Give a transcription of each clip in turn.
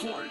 court.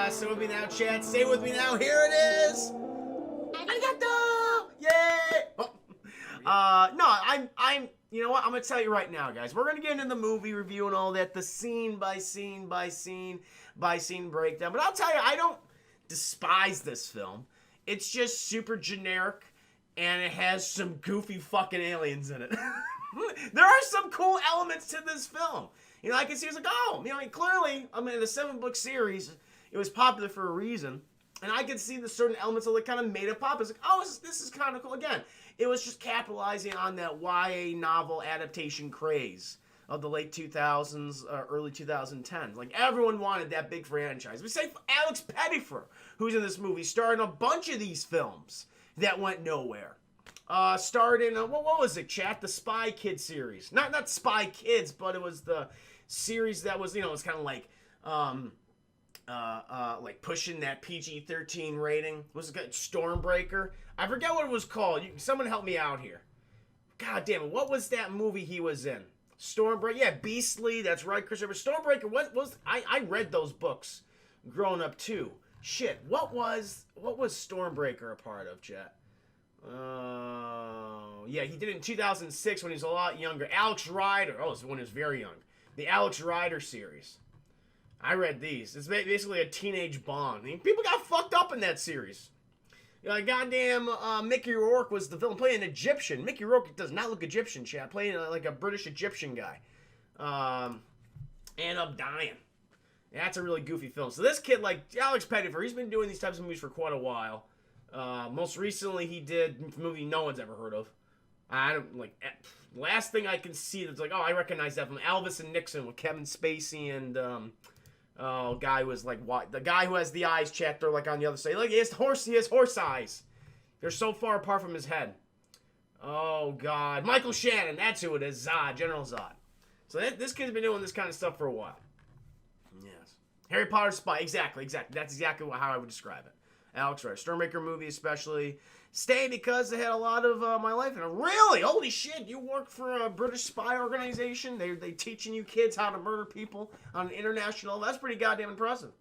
Stay with me now, chat. Stay with me now. Here it is. Arigato! Yay! Oh. No, I'm. You know what? I'm gonna tell you right now, guys. We're gonna get into the movie review and all that, the scene by scene breakdown. But I'll tell you, I don't despise this film. It's just super generic, and it has some goofy fucking aliens in it. There are some cool elements to this film. You know, I can see it's like, oh, you know, clearly, I mean, the 7-book series. It was popular for a reason, and I could see the certain elements that kind of made it pop. It's like, oh, this is kind of cool. Again, it was just capitalizing on that YA novel adaptation craze of the late 2000s, early 2010s. Like, everyone wanted that big franchise. We say Alex Pettyfer, who's in this movie, starred in a bunch of these films that went nowhere. Starred in, what was it, chat? The Spy Kids series. Not Spy Kids, but it was the series that was, you know, it was kind of like pushing that PG-13 rating. Was it Stormbreaker? I forget what it was called. Someone help me out here. God damn it! What was that movie he was in? Stormbreaker. Yeah, Beastly. That's right, Christopher. Stormbreaker. What was? I read those books growing up too. Shit. What was Stormbreaker a part of, chat? Yeah, he did it in 2006 when he was a lot younger. Alex Rider. Oh, it's when he was very young. The Alex Rider series. I read these. It's basically a teenage Bond. I mean, people got fucked up in that series. You know, goddamn Mickey Rourke was the villain, playing an Egyptian. Mickey Rourke does not look Egyptian, chat. Playing like a British Egyptian guy. End up dying. That's a really goofy film. So this kid, like Alex Pettyfer, he's been doing these types of movies for quite a while. Most recently, he did a movie no one's ever heard of. I don't like. Last thing I can see that's like, oh, I recognize that from Elvis and Nixon with Kevin Spacey and guy was like, what? The guy who has the eyes, chat, they're like on the other side. Like he has horse eyes. They're so far apart from his head. Oh God, Michael Shannon, that's who it is. Zod, General Zod. So this kid's been doing this kind of stuff for a while. Yes, Harry Potter spy, exactly. That's exactly how I would describe it. Alex Rider, Stormbreaker movie especially. Stay because they had a lot of my life in it. Really? Holy shit, you work for a British spy organization? They teaching you kids how to murder people on an international level? That's pretty goddamn impressive.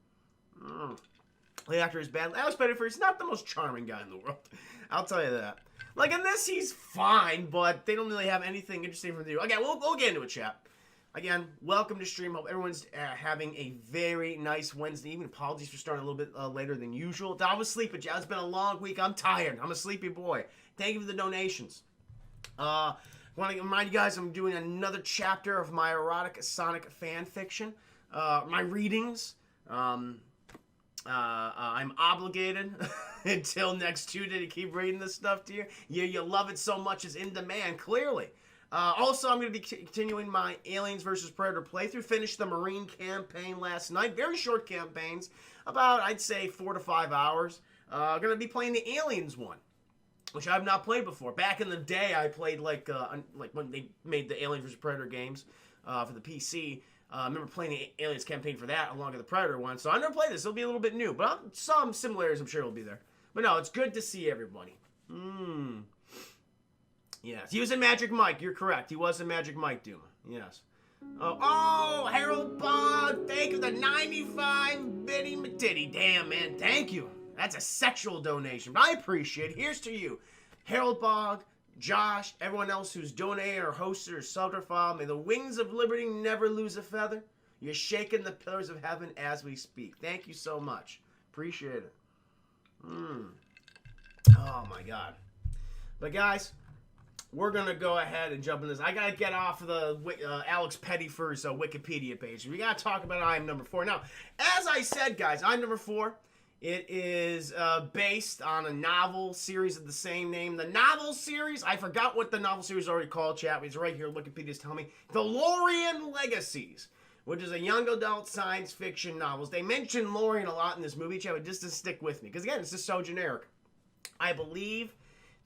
The actor is bad. Alex Pettyfer is not the most charming guy in the world. I'll tell you that. Like in this, he's fine, but they don't really have anything interesting for him to do. Okay, we'll get into it, chat. Again, welcome to stream. Hope everyone's having a very nice Wednesday evening. Apologies for starting a little bit later than usual. I was sleeping, chat. It's been a long week. I'm tired. I'm a sleepy boy. Thank you for the donations. I want to remind you guys I'm doing another chapter of my erotic Sonic fan fiction. My readings. I'm obligated until next Tuesday to keep reading this stuff to you. You love it so much, it's in demand, clearly. Also, I'm going to be continuing my Aliens vs. Predator playthrough. Finished the Marine campaign last night. Very short campaigns. About, I'd say, 4 to 5 hours. Going to be playing the Aliens one, which I've not played before. Back in the day, I played, like when they made the Aliens vs. Predator games for the PC. I remember playing the Aliens campaign for that along with the Predator one. So I've never played this. It'll be a little bit new. But some similarities I'm sure will be there. But no, it's good to see everybody. Yes, he was in Magic Mike. You're correct. He was in Magic Mike, Duma. Yes. Oh, Harold Bond, thank you. The 95 Bitty McTitty. Damn, man, thank you. That's a sexual donation, but I appreciate it. Here's to you, Harold Bog, Josh, everyone else who's donated or hosted or subbed or filed. May the wings of liberty never lose a feather. You're shaking the pillars of heaven as we speak. Thank you so much. Appreciate it. Oh, my God. But, guys, we're going to go ahead and jump in this. I got to get off of the Alex Pettyfer's Wikipedia page. We got to talk about I Am Number 4. Now, as I said, guys, I Am Number 4. It is based on a novel series of the same name. The novel series, I forgot what the novel series is already called, chat. It's right here. Wikipedia's telling me. The Lorien Legacies, which is a young adult science fiction novels. They mention Lorien a lot in this movie, chat, but just to stick with me. Because, again, it's just so generic. I believe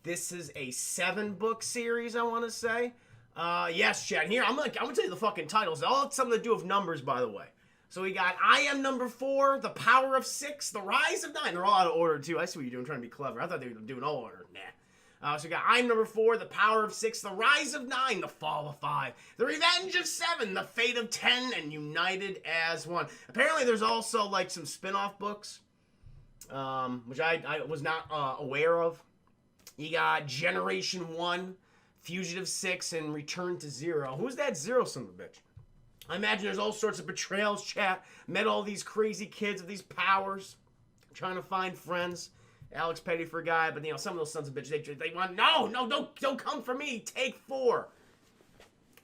this is a 7-book series, I want to say. Yes, chat. Here, I'm going to tell you the fucking titles. They all have something to do with numbers, by the way. So we got I Am Number 4, The Power of 6, The Rise of 9. They're all out of order, too. I see what you're doing, trying to be clever. I thought they were doing all order. Nah. So we got I Am Number 4, The Power of 6, The Rise of 9, The Fall of 5, The Revenge of 7, The Fate of 10, and United as 1. Apparently there's also, like, some spin-off books, which I was not aware of. You got Generation 1, Fugitive 6, and Return to 0. Who's that 0 son of a bitch? I imagine there's all sorts of betrayals, chat. Met all these crazy kids with these powers. Trying to find friends. Alex Pettyfer guy, but, you know, some of those sons of bitches, they want, no, don't come for me. Take 4.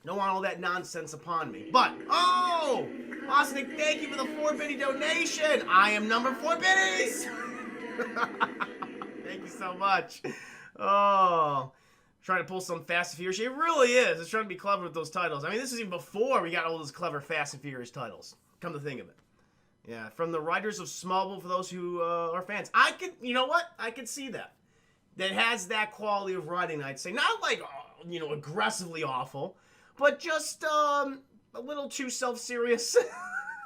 Don't want all that nonsense upon me. But, oh, Austin, thank you for the 4 bitty donation. I am number 4 bitties. Thank you so much. Oh, trying to pull some Fast and Furious. It really is. It's trying to be clever with those titles. I mean, this is even before we got all those clever Fast and Furious titles. Come to think of it. Yeah, from the writers of Smallville, for those who are fans. You know what? I could see that. That has that quality of writing, I'd say. Not like, aggressively awful, but just a little too self-serious.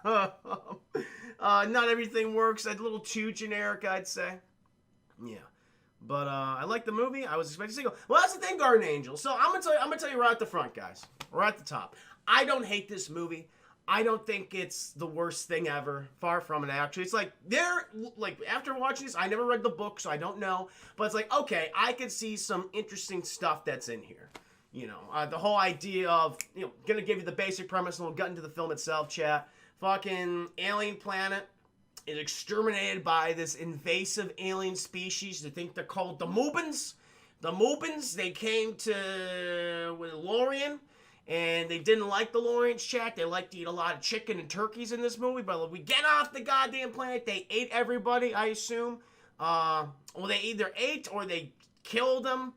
Not everything works. A little too generic, I'd say. Yeah. But I like the movie. I was expecting a sequel. Well, that's the thing, Garden Angel. So I'm gonna tell you right at the front, guys. Right at the top. I don't hate this movie. I don't think it's the worst thing ever. Far from it, actually. It's like after watching this, I never read the book, so I don't know. But it's like, okay, I could see some interesting stuff that's in here. You know, the whole idea of, gonna give you the basic premise, and we'll get into the film itself, chat. Fucking alien planet is exterminated by this invasive alien species. They think they're called the Moobins. The Moobins, they came to Lorien, and they didn't like the Lorients, chat. They like to eat a lot of chicken and turkeys in this movie, but when we get off the goddamn planet, they ate everybody, I assume. Well, they either ate or they killed them,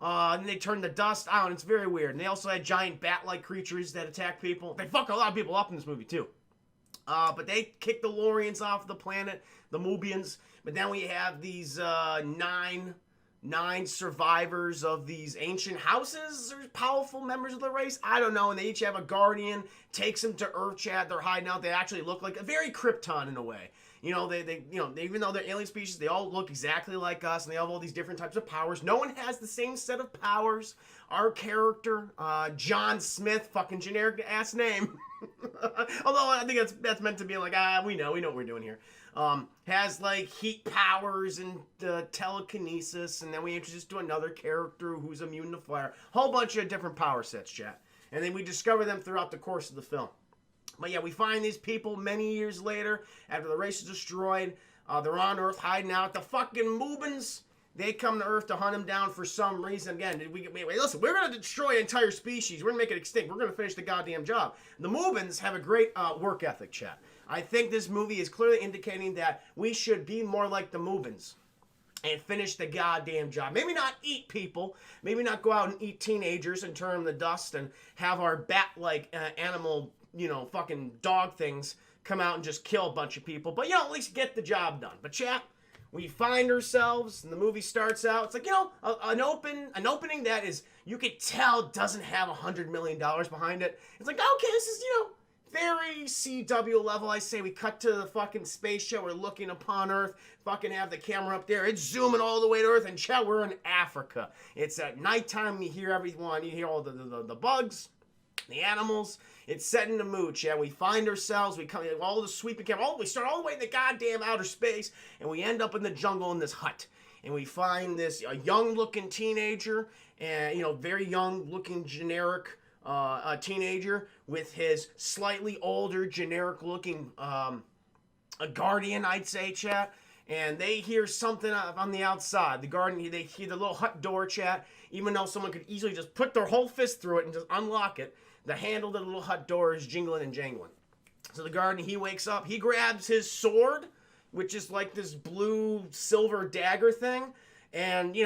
and they turned to dust. I don't know, it's very weird. And they also had giant bat-like creatures that attack people. They fuck a lot of people up in this movie, too. But they kicked the Lorients off the planet, the Moobians. But then we have these nine survivors of these ancient houses, or powerful members of the race. I don't know. And they each have a guardian, takes them to Earth, chat. They're hiding out. They actually look like a very Krypton in a way. They even though they're alien species, they all look exactly like us, and they have all these different types of powers. No one has the same set of powers. Our character, John Smith, fucking generic ass name. Although I think that's meant to be like, we know what we're doing here. Has like heat powers and telekinesis, and then we introduce to another character who's immune to fire. Whole bunch of different power sets, chat. And then we discover them throughout the course of the film. But yeah, we find these people many years later, after the race is destroyed. They're on Earth hiding out. The fucking Moobins, they come to Earth to hunt them down for some reason. Again, wait, listen, we're going to destroy an entire species. We're going to make it extinct. We're going to finish the goddamn job. The Moobins have a great work ethic, chat. I think this movie is clearly indicating that we should be more like the Moobins and finish the goddamn job. Maybe not eat people. Maybe not go out and eat teenagers and turn them to dust and have our bat-like animal, fucking dog things come out and just kill a bunch of people. But, at least get the job done. But, chat, we find ourselves, and the movie starts out, it's like, an opening that is, you could tell doesn't have $100 million behind it. It's like, okay, this is, very CW level, I say. We cut to the fucking spaceship. We're looking upon Earth. Fucking have the camera up there. It's zooming all the way to Earth. And chat, we're in Africa. It's at nighttime. You hear everyone. You hear all the bugs, the animals. It's setting the mood, chat. We find ourselves. We come all the sweeping camera. We start all the way in the goddamn outer space. And we end up in the jungle in this hut. And we find this young-looking teenager. And, very young-looking generic a teenager with his slightly older, generic-looking a guardian, I'd say, chat. And they hear something on the outside. The guardian, they hear the little hut door, chat. Even though someone could easily just put their whole fist through it and just unlock it, the handle of the little hut door is jingling and jangling. So the guardian, he wakes up. He grabs his sword, which is like this blue silver dagger thing. And,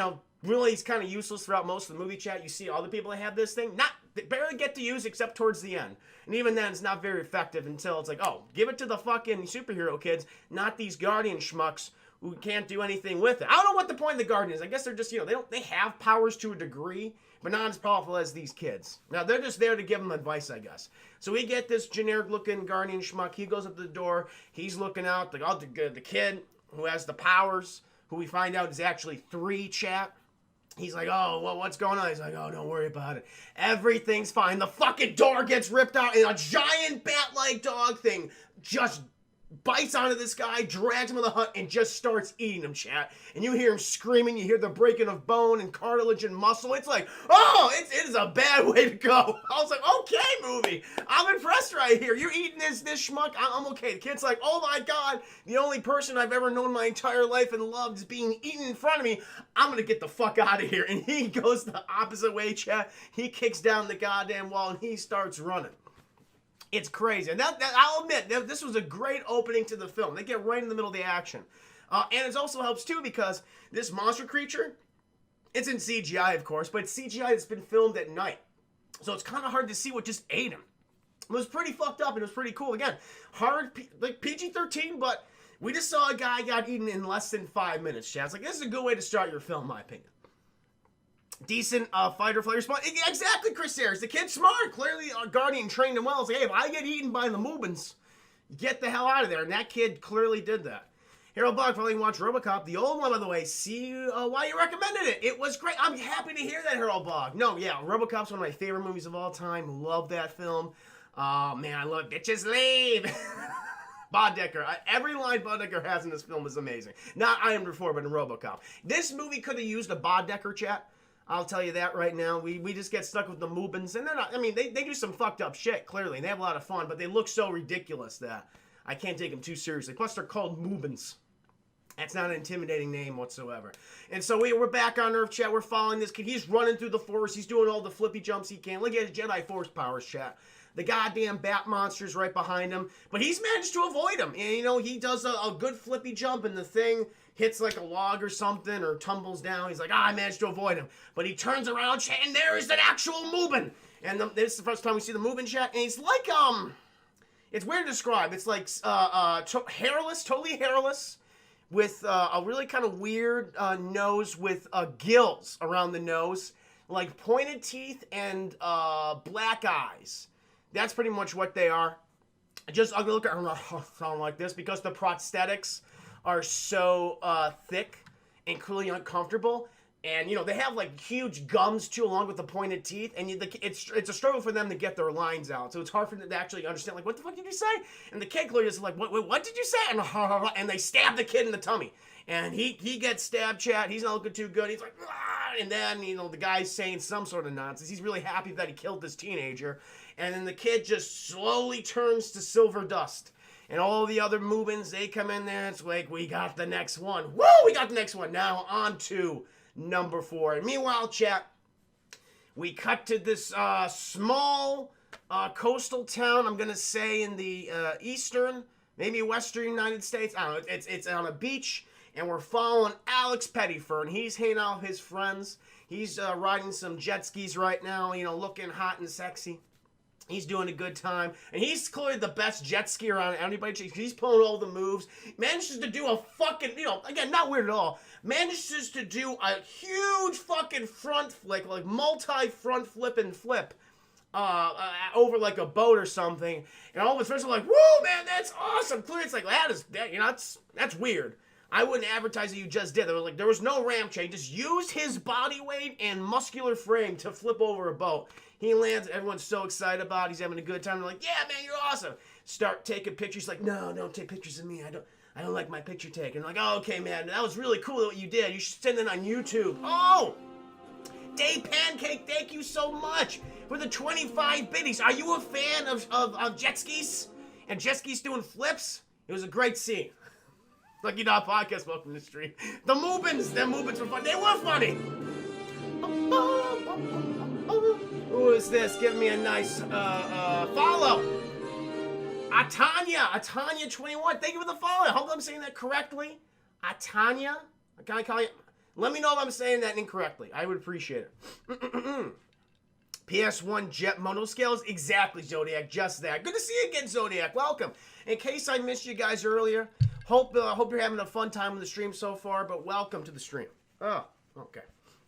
really he's kind of useless throughout most of the movie, chat. You see other people that have this thing. They barely get to use except towards the end. And even then, it's not very effective until it's like, oh, give it to the fucking superhero kids, not these guardian schmucks who can't do anything with it. I don't know what the point of the guardian is. I guess they're just, they have powers to a degree, but not as powerful as these kids. Now, they're just there to give them advice, I guess. So we get this generic-looking guardian schmuck. He goes up to the door. He's looking out. The kid who has the powers, who we find out is actually 3, chat. He's like, oh, well, what's going on? He's like, oh, don't worry about it. Everything's fine. The fucking door gets ripped out, and a giant bat-like dog thing just bites onto this guy, drags him in the hut, and just starts eating him, chat. And you hear him screaming. You hear the breaking of bone and cartilage and muscle. It's like, oh, it is a bad way to go. I was like, okay, movie. I'm impressed right here. You're eating this schmuck. I'm okay. The kid's like, oh, my God. The only person I've ever known my entire life and loved is being eaten in front of me. I'm going to get the fuck out of here. And he goes the opposite way, chat. He kicks down the goddamn wall, and he starts running. It's crazy. And that I'll admit, this was a great opening to the film. They get right in the middle of the action. And it also helps, too, because this monster creature, it's in CGI, of course, but it's CGI that's been filmed at night. So it's kind of hard to see what just ate him. It was pretty fucked up, and it was pretty cool. Again, hard, like PG-13, but we just saw a guy got eaten in less than 5 minutes, chat. It's like, this is a good way to start your film, in my opinion. Decent fight or flight response. Exactly, Chris Ayers. The kid's smart. Clearly, our guardian trained him well. It's like, hey, if I get eaten by the Moobins, get the hell out of there. And that kid clearly did that. Harold Bach finally watched RoboCop, the old one, by the way. See why you recommended it. It was great. I'm happy to hear that, Harold Bach. No, yeah, RoboCop's one of my favorite movies of all time. Love that film. Man, I love Bitches Leave. Boddicker. Every line Boddicker has in this film is amazing. Not I Am the Four, but in RoboCop. This movie could have used a Boddicker, chat. I'll tell you that right now. We just get stuck with the Moobins. And they're not, I mean, they do some fucked up shit, clearly. They have a lot of fun, but they look so ridiculous that I can't take them too seriously. Plus, they're called Moobins. That's not an intimidating name whatsoever. And so we're back on Earth, chat. We're following this kid. He's running through the forest. He's doing all the flippy jumps he can. Look at his Jedi Force powers, chat. The goddamn bat monster's right behind him. But he's managed to avoid him. And, he does a good flippy jump, and the thing hits like a log or something or tumbles down. He's like, I managed to avoid him. But he turns around, chat, and there is an actual Moobin. And this is the first time we see the Moobin, chat. And he's like, it's weird to describe. It's like hairless, totally hairless, with a really kind of weird nose with gills around the nose, like pointed teeth and black eyes. That's pretty much what they are. Just ugly look at them sound like this because the prosthetics are so thick and clearly uncomfortable. And, they have, like, huge gums, too, along with the pointed teeth. And it's a struggle for them to get their lines out. So it's hard for them to actually understand, like, what the fuck did you say? And the kid clearly is like, what did you say? And they stab the kid in the tummy. And he gets stabbed, chat. He's not looking too good. He's like, ah! And then, the guy's saying some sort of nonsense. He's really happy that he killed this teenager. And then the kid just slowly turns to silver dust. And all the other Moobins, they come in there. It's like, we got the next one. Woo! We got the next one. Now on to number 4. And meanwhile, chat, we cut to this small coastal town, I'm going to say in the eastern, maybe western United States. I don't know. It's on a beach, and we're following Alex Pettyfer, and he's hanging out with his friends. He's riding some jet skis right now, looking hot and sexy. He's doing a good time. And he's clearly the best jet skier on anybody. He's pulling all the moves. Manages to do a fucking, again, not weird at all. Manages to do a huge fucking front flick, like multi-front flip and flip over like a boat or something, and all of his friends are like, "Whoa, man, that's awesome!" Clearly, it's like that's weird. I wouldn't advertise that you just did. There was no ramp chain. Just used his body weight and muscular frame to flip over a boat. He lands. Everyone's so excited about it. He's having a good time. They're like, "Yeah, man, you're awesome." Start taking pictures. He's like, "No, don't take pictures of me. I don't like my picture taken." I'm like, "Oh, okay, man, that was really cool what you did. You should send it on YouTube." Oh, Dave Pancake, thank you so much for the 25 biddies. Are you a fan of jet skis and jet skis doing flips? It was a great scene. Lucky Dog Podcast, welcome to the stream. The Moobins, them Moobins were fun. They were funny. Who is this? Give me a nice follow. Atanya21, thank you for the follow. I hope I'm saying that correctly. Atanya, can I call you? Let me know if I'm saying that incorrectly. I would appreciate it. PS1 jet monoscales, exactly, Zodiac, just that. Good to see you again, Zodiac. Welcome. In case I missed you guys earlier, hope you're having a fun time on the stream so far, but welcome to the stream. Oh, okay.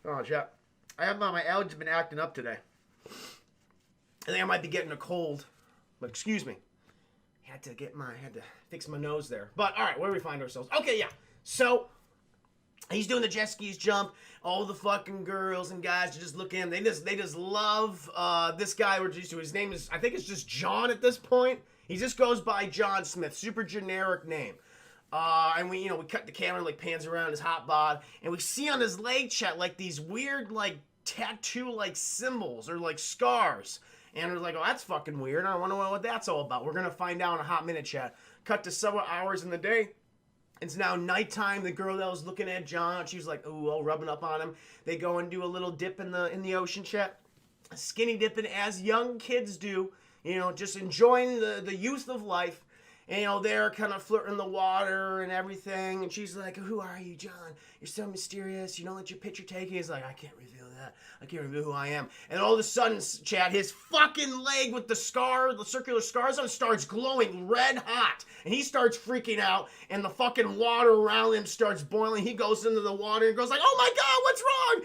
Oh, chat. I have my allergies been acting up today. I think I might be getting a cold, but excuse me. Had to fix my nose there. But all right, where do we find ourselves? Okay, yeah. So he's doing the jet skis jump. All the fucking girls and guys are just looking. They just love this guy we're introduced to. His name is, I think it's just John at this point. He just goes by John Smith, super generic name. And we cut the camera, like pans around his hot bod, and we see on his leg, chat, like these weird like tattoo like symbols or like scars. And we're like, oh, that's fucking weird. I want to know what that's all about. We're gonna find out in a hot minute, chat. Cut to several hours in the day. It's now nighttime. The girl that was looking at John, she was like, ooh, all rubbing up on him. They go and do a little dip in the ocean, chat. Skinny dipping as young kids do. Just enjoying the youth of life. And, they're kind of flirting the water and everything. And she's like, who are you, John? You're so mysterious. You don't let your picture take it. He's like, I can't reveal that. I can't reveal who I am. And all of a sudden, Chad, his fucking leg with the circular scars on it starts glowing red hot. And he starts freaking out. And the fucking water around him starts boiling. He goes into the water and goes like, oh my God, what's wrong?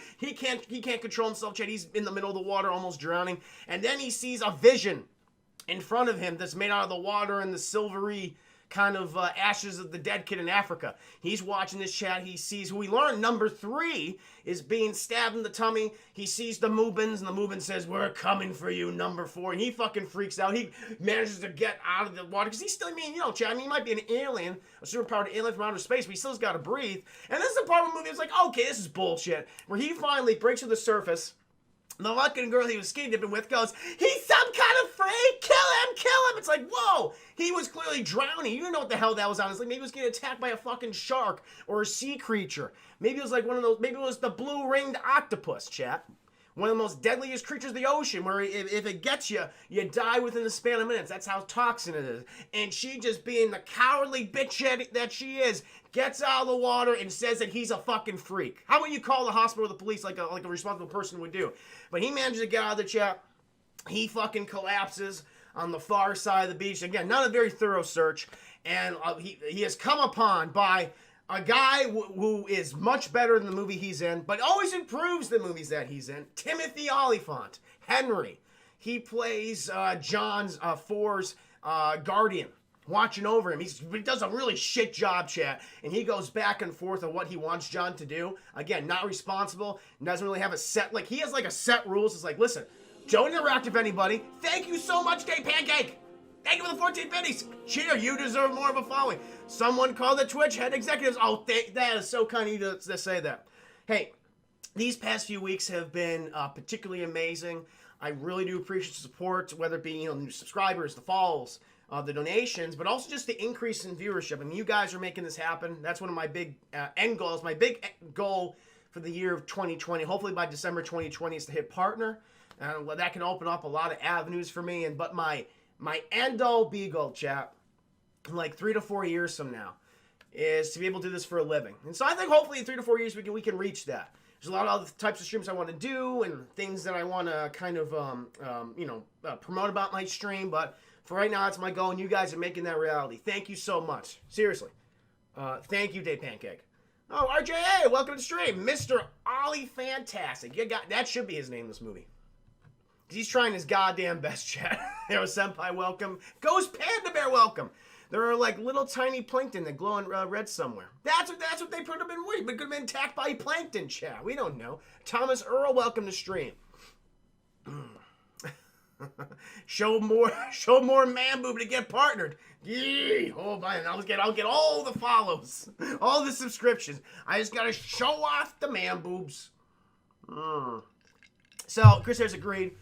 He can't control himself, Chad. He's in the middle of the water, almost drowning. And then he sees a vision in front of him that's made out of the water and the silvery kind of ashes of the dead kid in Africa. He's watching this, chat. He sees who we learn number 3 is being stabbed in the tummy. He sees the Moobins, and the Moobin says, we're coming for you, number 4. And he fucking freaks out. He manages to get out of the water because he's still, chat, he might be an alien, a superpowered alien from outer space, but he still's got to breathe. And this is the part of the movie that's like, okay, this is bullshit. Where he finally breaks to the surface. The fucking girl he was skinny dipping with goes, he's some kind of freak, kill him. It's like, whoa, he was clearly drowning. You don't know what the hell that was on. It's like maybe he was getting attacked by a fucking shark or a sea creature. Maybe it was like one of those, maybe it was the blue-ringed octopus, chat. One of the most deadliest creatures of the ocean, where if it gets you, you die within the span of minutes. That's how toxic it is. And she, just being the cowardly bitch that she is, gets out of the water and says that he's a fucking freak. How about you call the hospital or the police like a responsible person would do? But he manages to get out of the chat. He fucking collapses on the far side of the beach. Again, not a very thorough search. And he is come upon by a guy who is much better than the movie he's in, but always improves the movies that he's in. Timothy Olyphant, Henry. He plays John's 4's guardian, watching over him. He does a really shit job, chat, and he goes back and forth on what he wants John to do. Again, not responsible, doesn't really have a set, like, he has like a set rules. It's like, listen, don't interact with anybody. Thank you so much, Dave Pancake. Thank you for the 14 pennies. Cheer, you deserve more of a following. Someone called the Twitch head executives. Oh, that is so kind of you to say that. Hey, these past few weeks have been particularly amazing. I really do appreciate the support, whether it be new subscribers, the follows, the donations, but also just the increase in viewership. I mean, you guys are making this happen. That's one of my big end goals. My big goal for the year of 2020, hopefully by December 2020, is to hit partner. That can open up a lot of avenues for me. But my end-all be-goal, chat, in like 3 to 4 years from now, is to be able to do this for a living. And so I think hopefully in 3 to 4 years we can reach that. There's a lot of other types of streams I want to do and things that I want to kind of promote about my stream. But for right now, that's my goal, and you guys are making that reality. Thank you so much. Seriously. Thank you, Dave Pancake. Oh, RJA, welcome to the stream. Mr. Ollie Fantastic. That should be his name in this movie. He's trying his goddamn best, chat. Arrow Senpai, welcome. Ghost Panda Bear, welcome. There are like little tiny plankton that glow in red somewhere. That's what they put them in. Wait, but could have been attacked by plankton, chat. We don't know. Thomas Earl, welcome to stream. show more man boob to get partnered. Yee! Oh man, I'll get all the follows, all the subscriptions. I just gotta show off the man boobs. So Chris Harris agreed.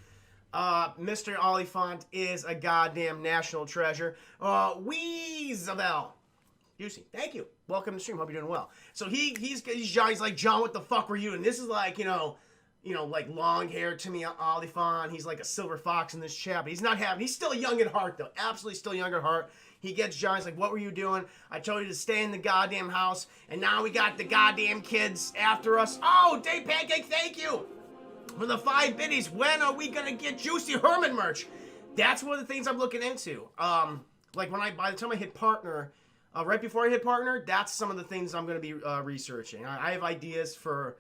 Mr. Oliphant is a goddamn national treasure. Weezabel. Juicy, thank you. Welcome to the stream. Hope you're doing well. So he's like, John, what the fuck were you? And this is like, like long hair Timmy Oliphant. He's like a silver fox in this chat, but he's still young at heart though. Absolutely still young at heart. He gets John. He's like, what were you doing? I told you to stay in the goddamn house, and now we got the goddamn kids after us. Oh, Dave Pancake, thank you for the 5 biddies. When are we gonna get Juicy Herman merch? That's one of the things I'm looking into. Like by the time I hit partner, right before I hit partner, that's some of the things I'm gonna be researching. I have ideas for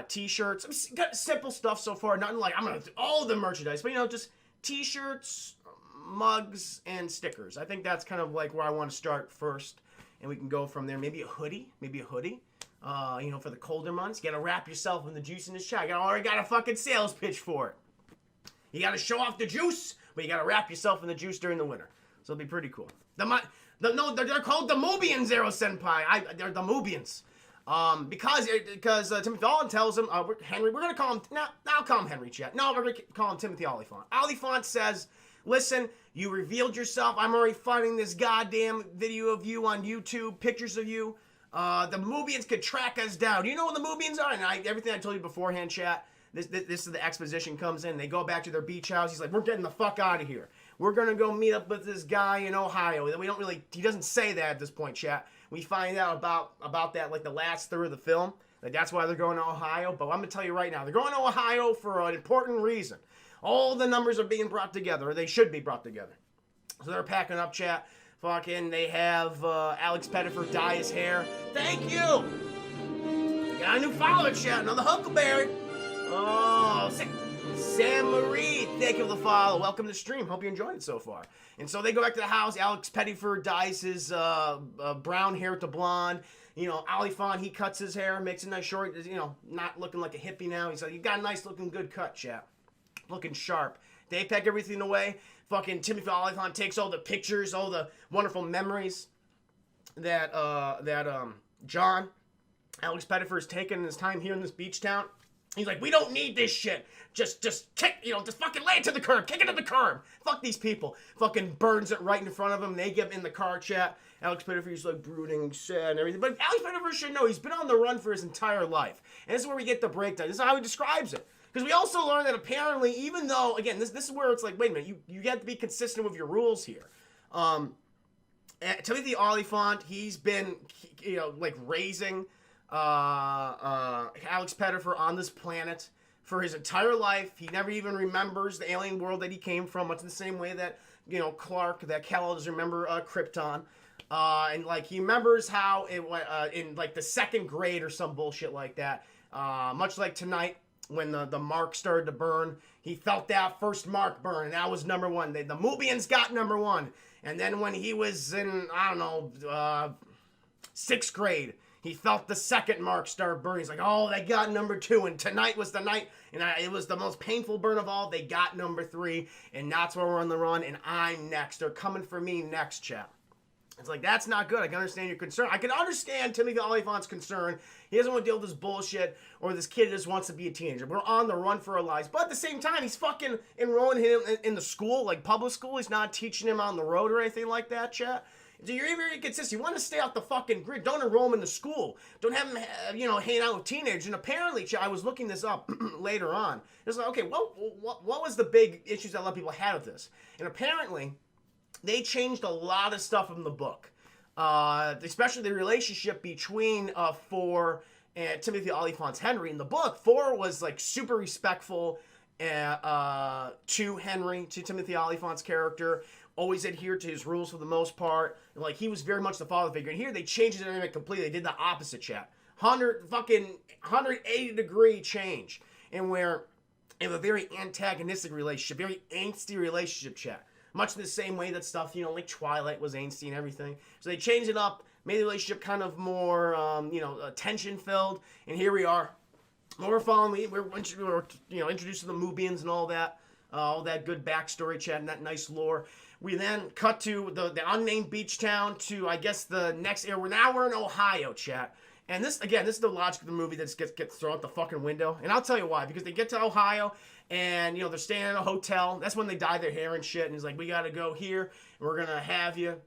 t-shirts. Got simple stuff so far. Nothing like I'm gonna do all the merchandise, but just t-shirts, mugs, and stickers. I think that's kind of like where I want to start first, and we can go from there. Maybe a hoodie. For the colder months. You gotta wrap yourself in the juice in this chat. I already got a fucking sales pitch for it. You gotta show off the juice, but you gotta wrap yourself in the juice during the winter. So it'll be pretty cool. They're called the Mubians, Arrow Senpai. They're the Mubians. Because Timothy Oliphant tells him, Henry, we're gonna call him, I'll call him Henry, chat. No, we're gonna call him Timothy Oliphant. Oliphant says, listen, you revealed yourself. I'm already finding this goddamn video of you on YouTube, pictures of you. The Mubians could track us down. You know what the Mubians are? And everything I told you beforehand, chat, this is the exposition comes in. They go back to their beach house. He's like, we're getting the fuck out of here. We're going to go meet up with this guy in Ohio. He doesn't say that at this point, chat. We find out about that like the last third of the film. Like that's why they're going to Ohio. But I'm going to tell you right now, they're going to Ohio for an important reason. All the numbers are being brought together, or they should be brought together. So they're packing up, chat. Fucking, they have Alex Pettifer dye his hair. Thank you! Got a new follower, chat. Another Huckleberry. Oh, Sam Marie, thank you for the follow. Welcome to the stream. Hope you're enjoying it so far. And so they go back to the house. Alex Pettifer dyes his brown hair to blonde. Oliphant, he cuts his hair, makes it nice short. Not looking like a hippie now. He's like, you got a nice looking good cut, chat. Looking sharp. They pack everything away. Fucking Timothy Oliphant takes all the pictures, all the wonderful memories that John, Alex Pettifer, has taken in his time here in this beach town. He's like, we don't need this shit. Just kick, just fucking lay it to the curb. Kick it to the curb. Fuck these people. Fucking burns it right in front of him. They get in the car, chat. Alex Pettifer's like brooding, sad, and everything. But Alex Pettifer should know he's been on the run for his entire life. And this is where we get the breakdown. This is how he describes it. Because we also learned that apparently, even though, again, this is where it's like, wait a minute, you have to be consistent with your rules here. Timothy Oliphant, he's been, raising Alex Pettifer on this planet for his entire life. He never even remembers the alien world that he came from, much in the same way that, that Cal doesn't remember Krypton. And, he remembers how it in, the second grade or some bullshit like that, much like tonight, when the mark started to burn, he felt that first mark burn, and that was number one. The Mubians got number one. And then when he was in, 6th grade, he felt the second mark start burning. He's like, oh, they got number 2, and tonight was the night, and it was the most painful burn of all. They got number 3, and that's where we're on the run, and I'm next. They're coming for me next, chap. It's like, that's not good. I can understand your concern. I can understand Timothy Oliphant's concern. He doesn't want to deal with this bullshit, or this kid just wants to be a teenager. We're on the run for our lives. But at the same time, he's fucking enrolling him in the school, like public school. He's not teaching him on the road or anything like that, chat. So you're very consistent. You want to stay off the fucking grid. Don't enroll him in the school. Don't have him, hang out with teenagers. And apparently, chat, I was looking this up later on. It's like, okay, what was the big issues that a lot of people had with this? And apparently, they changed a lot of stuff in the book, especially the relationship between Four and Timothy Oliphant's Henry. In the book, Four was super respectful to Henry, to Timothy Oliphant's character, always adhered to his rules for the most part. He was very much the father figure. And here they changed the dynamic completely. They did the opposite, chat. 180 degree change, and where They have a very antagonistic relationship, very angsty relationship, chat. Much in the same way that stuff, like Twilight was angsty and everything. So they changed it up, made the relationship kind of more, tension-filled. And here we are. We're following, we're introduced to the Moobians and all that good backstory, chat, and that nice lore. We then cut to the unnamed beach town to, I guess, the next area. We're in Ohio, chat. And this is the logic of the movie that gets thrown out the fucking window. And I'll tell you why. Because they get to Ohio, and, they're staying in a hotel. That's when they dye their hair and shit. And he's like, we got to go here, and we're going to have you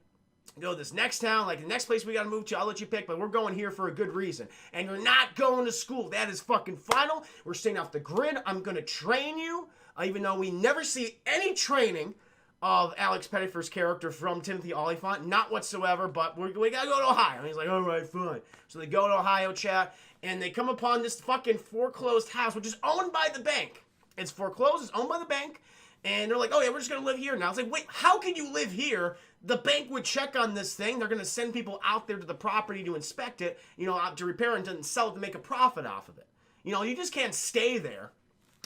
go to this next town, like the next place we got to move to, I'll let you pick, but we're going here for a good reason. And you're not going to school. That is fucking final. We're staying off the grid. I'm going to train you, even though we never see any training of Alex Pettyfer's character from Timothy Olyphant. Not whatsoever, but we got to go to Ohio. And he's like, all right, fine. So they go to Ohio, chat, and they come upon this fucking foreclosed house, which is owned by the bank. It's foreclosed. It's owned by the bank. And they're like, oh, yeah, we're just going to live here now. It's like, wait, how can you live here? The bank would check on this thing. They're going to send people out there to the property to inspect it, to repair it and sell it to make a profit off of it. You just can't stay there.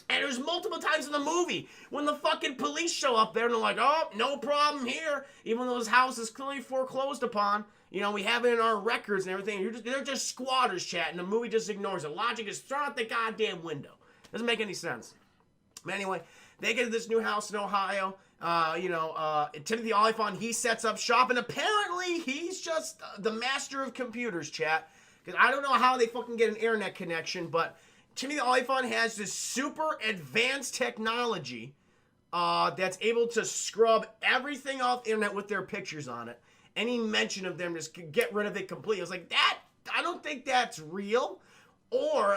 And there's multiple times in the movie when the fucking police show up there and they're like, oh, no problem here. Even though this house is clearly foreclosed upon. We have it in our records and everything. They're just squatters, chat, and the movie just ignores it. Logic is thrown out the goddamn window. Doesn't make any sense. But anyway, they get to this new house in Ohio. Timothy Olyphant, he sets up shop, and apparently he's just the master of computers, chat. Because I don't know how they fucking get an internet connection, but Timothy Olyphant has this super advanced technology that's able to scrub everything off the internet with their pictures on it. Any mention of them, just get rid of it completely. I was like, I don't think that's real. Or,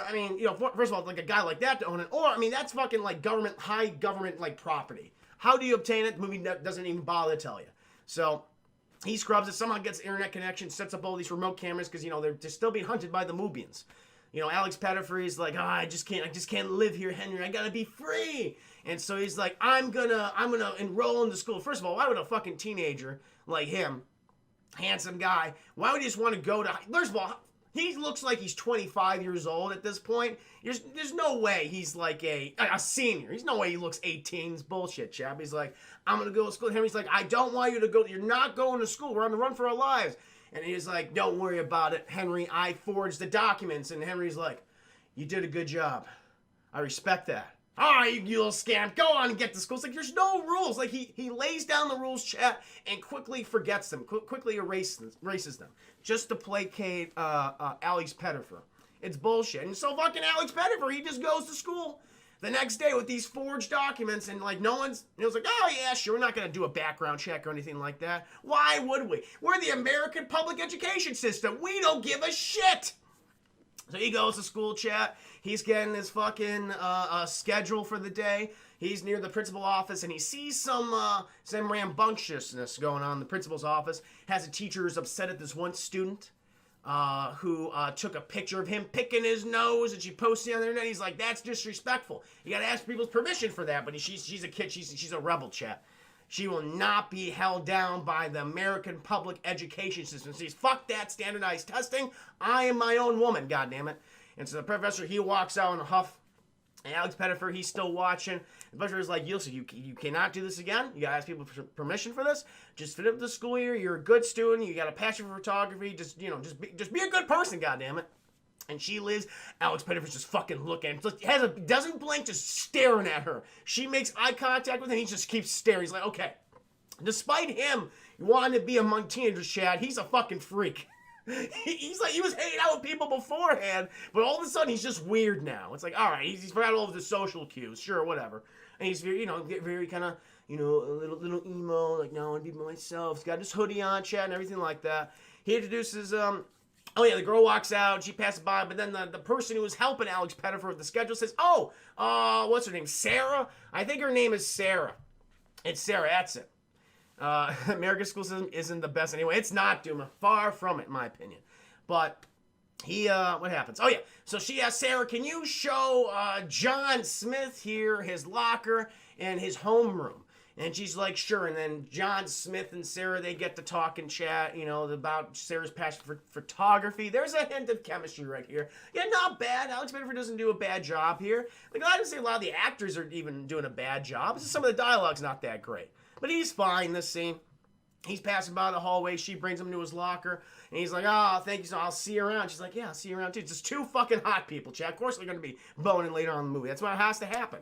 first of all, like a guy like that to own it. Or, that's fucking like high government like property. How do you obtain it? The movie doesn't even bother to tell you. So, he scrubs it, somehow gets internet connection, sets up all these remote cameras because, they're still being hunted by the Moobians. Alex Pettyfer is like, I just can't live here, Henry. I gotta be free. And so he's like, I'm gonna enroll into school. First of all, why would a fucking teenager like him, handsome guy, why would he just want to go to, first of all, he looks like he's 25 years old at this point. There's no way he's like a senior. There's no way he looks 18. It's bullshit, chap. He's like, I'm going to go to school. Henry's like, I don't want you to go. You're not going to school. We're on the run for our lives. And he's like, don't worry about it, Henry. I forged the documents. And Henry's like, you did a good job. I respect that. All right, you little scamp. Go on and get to school. It's like, there's no rules. Like, he lays down the rules, chat, and quickly forgets them. Quickly erases them. Just to placate Alex Pettyfer. It's bullshit. And so fucking Alex Pettyfer, he just goes to school the next day with these forged documents, and like it was like, oh yeah, sure, we're not going to do a background check or anything like that. Why would we? We're the American public education system. We don't give a shit. So he goes to school, chat. He's getting his fucking schedule for the day. He's near the principal's office, and he sees some rambunctiousness going on in the principal's office. Has a teacher who's upset at this one student who took a picture of him picking his nose, and she posted it on the internet. He's like, that's disrespectful. You got to ask people's permission for that. But she's a kid. She's a rebel, chat. She will not be held down by the American public education system. She's fuck that standardized testing. I am my own woman, goddammit. And so the professor, he walks out in a huff. And Alex Pettyfer, he's still watching. The professor is like, listen, you cannot do this again. You got to ask people for permission for this. Just fit up the school year. You're a good student. You got a passion for photography. Just be a good person, goddammit. And she lives. Alex Pettyfer's just fucking looking. Doesn't blink, just staring at her. She makes eye contact with him. He just keeps staring. He's like, okay. Despite him wanting to be among teenagers, Chad, he's a fucking freak. He's like, he was hanging out with people beforehand, but all of a sudden he's just weird now. It's like, all right, he's forgot all of the social cues. Sure, whatever. And he's very, very kind of, a little emo. Like, no, I want to be myself. He's got his hoodie on, Chad, and everything like that. He introduces, oh yeah, the girl walks out, she passes by, but then the person who was helping Alex Pettyfer with the schedule says, what's her name? Sarah? I think her name is Sarah. It's Sarah, that's it. American school system isn't the best anyway. It's not, Duma. Far from it, in my opinion. But what happens? Oh yeah, so she asks Sarah, can you show John Smith here his locker and his homeroom? And she's like, sure. And then John Smith and Sarah, they get to talk and chat, you know, about Sarah's passion for photography. There's a hint of chemistry right here. Yeah, not bad. Alex Pettyfer doesn't do a bad job here. Like, I didn't say a lot of the actors are even doing a bad job. It's just some of the dialogue's not that great. But he's fine, this scene. He's passing by the hallway. She brings him to his locker. And he's like, oh, thank you. So I'll see you around. She's like, yeah, I'll see you around too. It's just two fucking hot people, Chad. Of course they're going to be boning later on in the movie. That's what has to happen.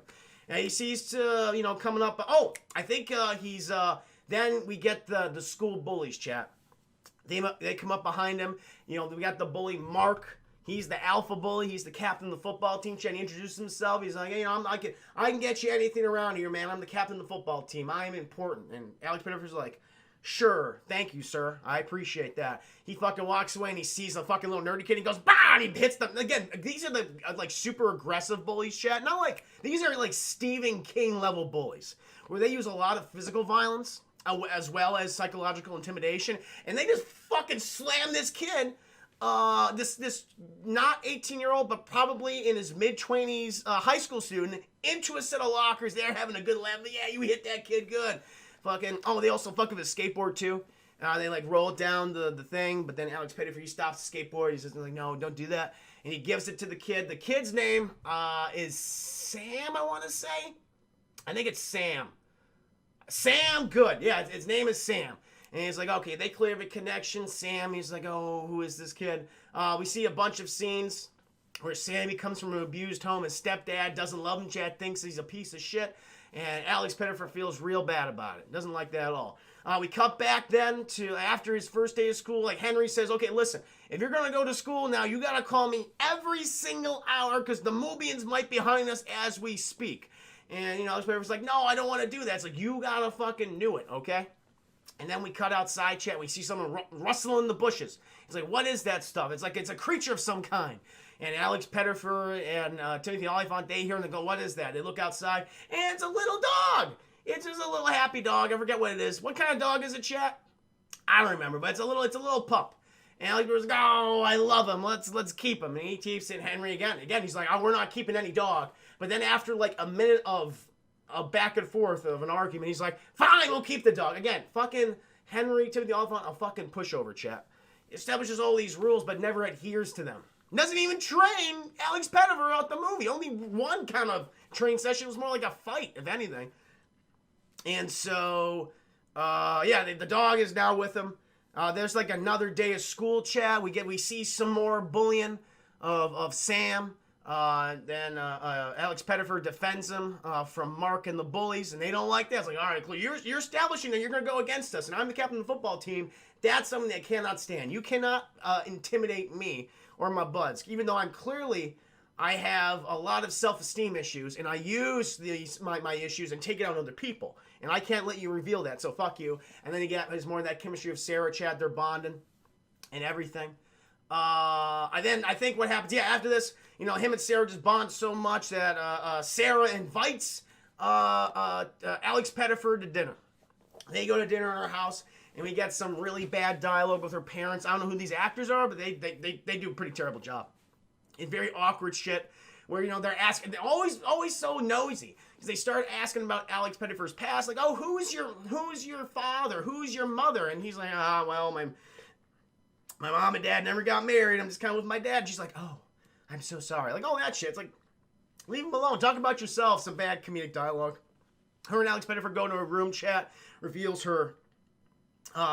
And he sees, you know, coming up. Oh, I think he's, then we get the school bullies, chat. They come up behind him. You know, we got the bully, Mark. He's the alpha bully. He's the captain of the football team. Chat, he introduces himself. He's like, hey, you know, I can get you anything around here, man. I'm the captain of the football team. I am important. And Alex Pettyfer's like, sure, thank you, sir. I appreciate that. He fucking walks away and he sees a fucking little nerdy kid. He goes, bah! And he hits them. Again, these are the like super aggressive bullies, chat. Not like, these are like Stephen King level bullies, where they use a lot of physical violence as well as psychological intimidation. And they just fucking slam this kid, this not 18-year-old, but probably in his mid-20s high school student, into a set of lockers. They're having a good laugh. Yeah, you hit that kid good. Fucking, oh, they also fuck with his skateboard too. They like roll it down the thing, but then Alex Pettyfer, he stops the skateboard. He's just like, no, don't do that. And he gives it to the kid. The kid's name is Sam, I want to say. I think it's Sam. Sam Good. Yeah, his name is Sam. And he's like, okay, they clear the connection. Sam, he's like, oh, who is this kid? We see a bunch of scenes where Sammy comes from an abused home. His stepdad doesn't love him. Chad thinks he's a piece of shit. And Alex Pettyfer feels real bad about it. Doesn't like that at all. We cut back then to after his first day of school. Like Henry says, okay, listen, if you're going to go to school now, you got to call me every single hour because the Mobians might be behind us as we speak. And, you know, Alex Pettyfer's like, no, I don't want to do that. It's like, you got to fucking do it, okay? And then we cut outside, chat. We see someone rustling in the bushes. He's like, what is that stuff? It's like it's a creature of some kind. And Alex Pettyfer and Timothy Olyphant, they hear and they go, what is that? They look outside, and it's a little dog. It's just a little happy dog. I forget what it is. What kind of dog is it, chat? I don't remember, but it's a little pup. And Alex Pettyfer's like, oh, I love him. Let's keep him. And he keeps it Henry again. Again, he's like, oh, we're not keeping any dog. But then after like a minute of a back and forth of an argument, he's like, fine, we'll keep the dog. Again, fucking Henry, Timothy Olyphant, a fucking pushover, chat. Establishes all these rules, but never adheres to them. Doesn't even train Alex Pettyfer out the movie. Only one kind of train session. It was more like a fight, if anything. And so, yeah, the dog is now with him. There's like another day of school, chat. We see some more bullying of Sam. Then Alex Pettyfer defends him from Mark and the bullies, and they don't like that. It's like, all right, you're establishing that you're going to go against us, and I'm the captain of the football team. That's something they cannot stand. You cannot intimidate me or my buds, even though I have a lot of self-esteem issues, and I use my issues and take it out on other people, and I can't let you reveal that, so fuck you. And then there's more of that chemistry of Sarah, Chad, they're bonding and everything. I think what happens, after this, you know, him and Sarah just bond so much that Sarah invites Alex Pettyfer to dinner. They go to dinner in her house, and we get some really bad dialogue with her parents. I don't know who these actors are, but they do a pretty terrible job. It's very awkward shit where, you know, they're asking, they're always so nosy. Because they start asking about Alex Pettyfer's past, like, oh, who's your father? Who's your mother? And he's like, well, my mom and dad never got married. I'm just kind of with my dad. She's like, oh, I'm so sorry. Like, oh, that shit. It's like, leave him alone. Talk about yourself. Some bad comedic dialogue. Her and Alex Pettyfer go into a room, chat, reveals her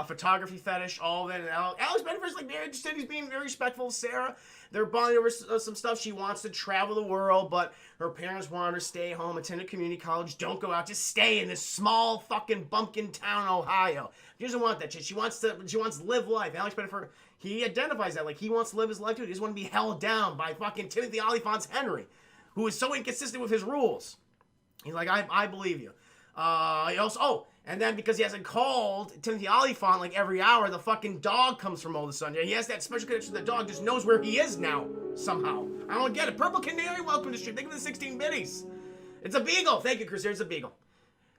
photography fetish, all of it. And Alex Pettyfer's like very interested. He's being very respectful of Sarah. They're bonding over some stuff. She wants to travel the world, but her parents want her to stay home, attend a community college, don't go out, just stay in this small fucking bumpkin town, Ohio. She doesn't want that shit. She wants to live life. Alex Pettyfer, he identifies that. Like, he wants to live his life too. He doesn't want to be held down by fucking Timothy Olyphant's Henry, who is so inconsistent with his rules. He's like, I believe you. He also, and then because he hasn't called Timothy Olyphant like every hour, the fucking dog comes from all of a sudden. He has that special connection. The dog just knows where he is now, somehow. I don't get it. Purple Canary, welcome to the stream. Think of the 16 biddies. It's a beagle. Thank you, Chris. There's a beagle.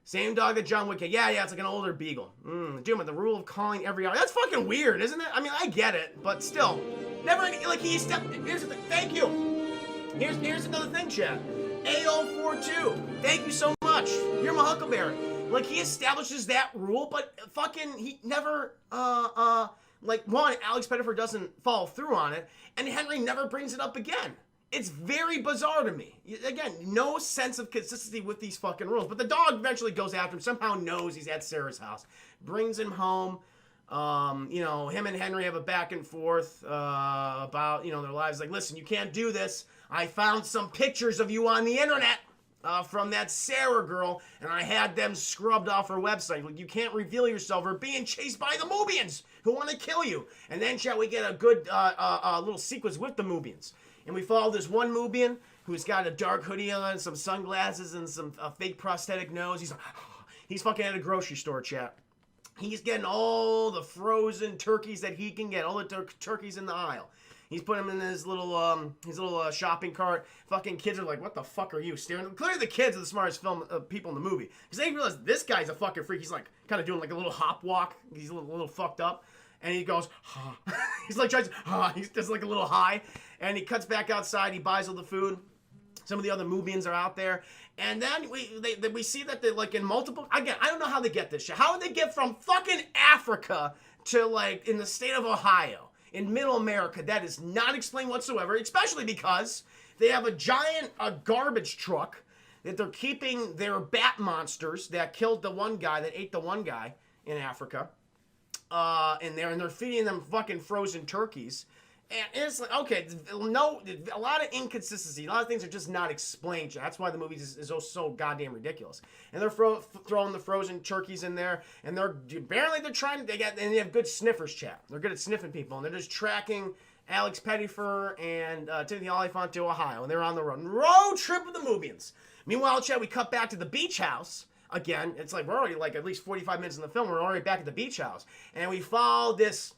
Same dog that John Wick had. Yeah, it's like an older beagle. Dude, the rule of calling every hour. That's fucking weird, isn't it? I mean, I get it, but still. Never, like, he stepped. Here's the thing. Thank you. Here's another thing, chat. AO42. Thank you so much. You're my huckleberry. Like, he establishes that rule, but fucking he never, like, one, Alex Pettyfer doesn't follow through on it, and Henry never brings it up again. It's very bizarre to me. Again, no sense of consistency with these fucking rules. But the dog eventually goes after him, somehow knows he's at Sarah's house, brings him home. You know, him and Henry have a back and forth about, you know, their lives. Like, listen, you can't do this. I found some pictures of you on the internet from that Sarah girl, and I had them scrubbed off her website. Like, you can't reveal yourself. We're being chased by the Moobians who want to kill you. And then, shall we get a good little sequence with the Moobians. And we follow this one Moobian who's got a dark hoodie on, some sunglasses, and some fake prosthetic nose. He's fucking at a grocery store, chat. He's getting all the frozen turkeys that he can get, all the turkeys in the aisle. He's putting them in his little shopping cart. Fucking kids are like, what the fuck are you staring? Clearly the kids are the smartest people in the movie. Because they realize this guy's a fucking freak. He's like kind of doing like a little hop walk. He's a little fucked up. And he goes, ha. He's like, he's just like a little high. And he cuts back outside. He buys all the food. Some of the other Moobians are out there. And then we see that they're like in multiple, again, I don't know how they get this shit. How did they get from fucking Africa to like in the state of Ohio, in middle America? That is not explained whatsoever, especially because they have a giant garbage truck that they're keeping their bat monsters that killed the one guy, that ate the one guy in Africa. In there, and they're feeding them fucking frozen turkeys. And it's like, okay, no, a lot of inconsistency. A lot of things are just not explained. That's why the movie is so goddamn ridiculous. And they're throwing the frozen turkeys in there, and they have good sniffers, chat. They're good at sniffing people, and they're just tracking Alex Pettyfer and Timothy Olyphant to Ohio, and they're on the road trip with the Moobians. Meanwhile, chat, we cut back to the beach house. Again, it's like we're already like at least 45 minutes in the film. We're already back at the beach house. And we follow this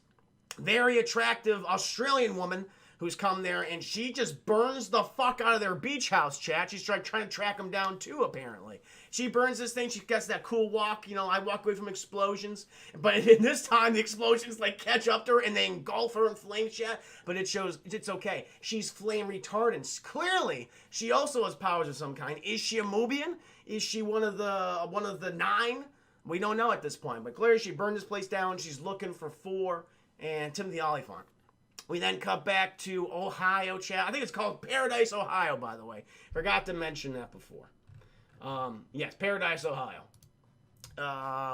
very attractive Australian woman who's come there, and she just burns the fuck out of their beach house, chat. She's trying to track them down too, apparently. She burns this thing. She gets that cool walk. You know, I walk away from explosions. But in this time, the explosions like catch up to her and they engulf her in flames, chat. But it shows it's okay. She's flame retardant. Clearly, she also has powers of some kind. Is she a Moobian? Is she one of the 9? We don't know at this point. But clearly, she burned this place down. She's looking for 4 and Timothy Olyphant. We then cut back to Ohio, chat. I think it's called Paradise, Ohio, by the way. Forgot to mention that before. Yes, Paradise, Ohio.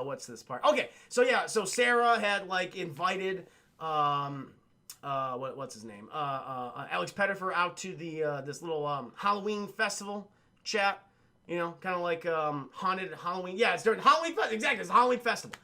What's this part? Okay, so Sarah had like invited what's his name? Alex Pettyfer out to the this little Halloween festival, chat. You know, kind of like haunted Halloween. Yeah, it's during Halloween festival. Exactly, it's a Halloween festival.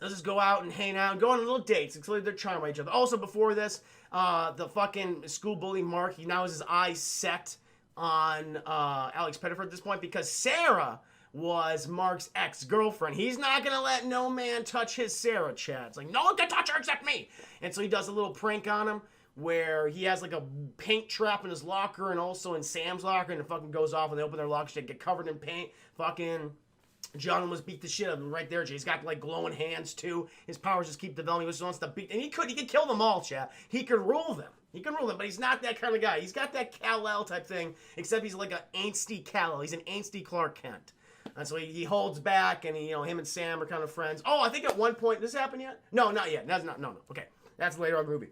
Let's just go out and hang out and go on little dates. Clearly they're charmed by each other. Also, before this, the fucking school bully Mark, he now has his eyes set on Alex Pettyfer at this point because Sarah was Mark's ex-girlfriend. He's not going to let no man touch his Sarah, chat. It's like, no one can touch her except me. And so he does a little prank on him where he has like a paint trap in his locker and also in Sam's locker, and it fucking goes off and they open their lockers, they get covered in paint. Fucking John almost beat the shit out of him right there. He's got like glowing hands too. His powers just keep developing. He just wants to beat, and he could kill them all, chat. He could rule them. But he's not that kind of guy. He's got that Kal-El type thing, except he's like an angsty Kal-El. He's an angsty Clark Kent. And so he holds back, and him and Sam are kind of friends. Oh, I think at one point, this happened yet? No, not yet. No. Okay, that's later on in the movie.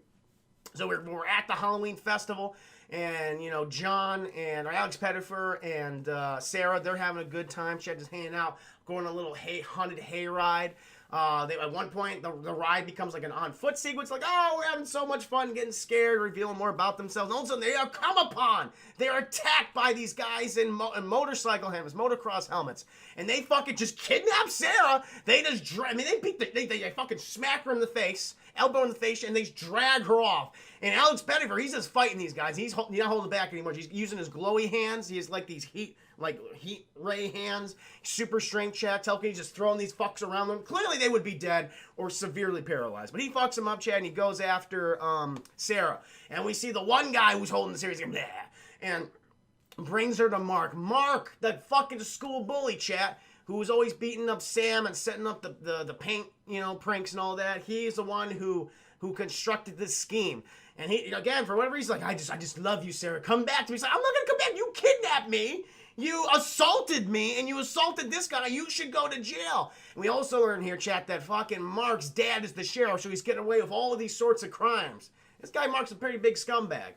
So we're at the Halloween festival, and John and Alex Pettyfer and Sarah, they're having a good time. She's just hanging out, going on a little haunted hayride. At one point, the ride becomes like an on-foot sequence, like, oh, we're having so much fun, getting scared, revealing more about themselves. And all of a sudden, they are come upon. They are attacked by these guys in motorcycle helmets, motocross helmets. And they fucking just kidnap Sarah. They just they fucking smack her in the face, elbow in the face, and they just drag her off. And Alex Pettyfer, he's just fighting these guys. He's not holding back anymore. He's using his glowy hands. He has like these heat ray hands, super strength, chat. He's just throwing these fucks around them. Clearly they would be dead or severely paralyzed. But he fucks them up, chat, and he goes after Sarah. And we see the one guy who's holding the Sarah, he's like, bleh, and brings her to Mark. Mark, that fucking school bully, chat, who was always beating up Sam and setting up the paint, pranks and all that. He's the one who constructed this scheme. And he, again, for whatever reason, like, I just love you, Sarah. Come back to me. He's like, I'm not going to come back. You kidnapped me. You assaulted me and you assaulted this guy. You should go to jail. And we also learn here, chat, that fucking Mark's dad is the sheriff, so he's getting away with all of these sorts of crimes. This guy Mark's a pretty big scumbag.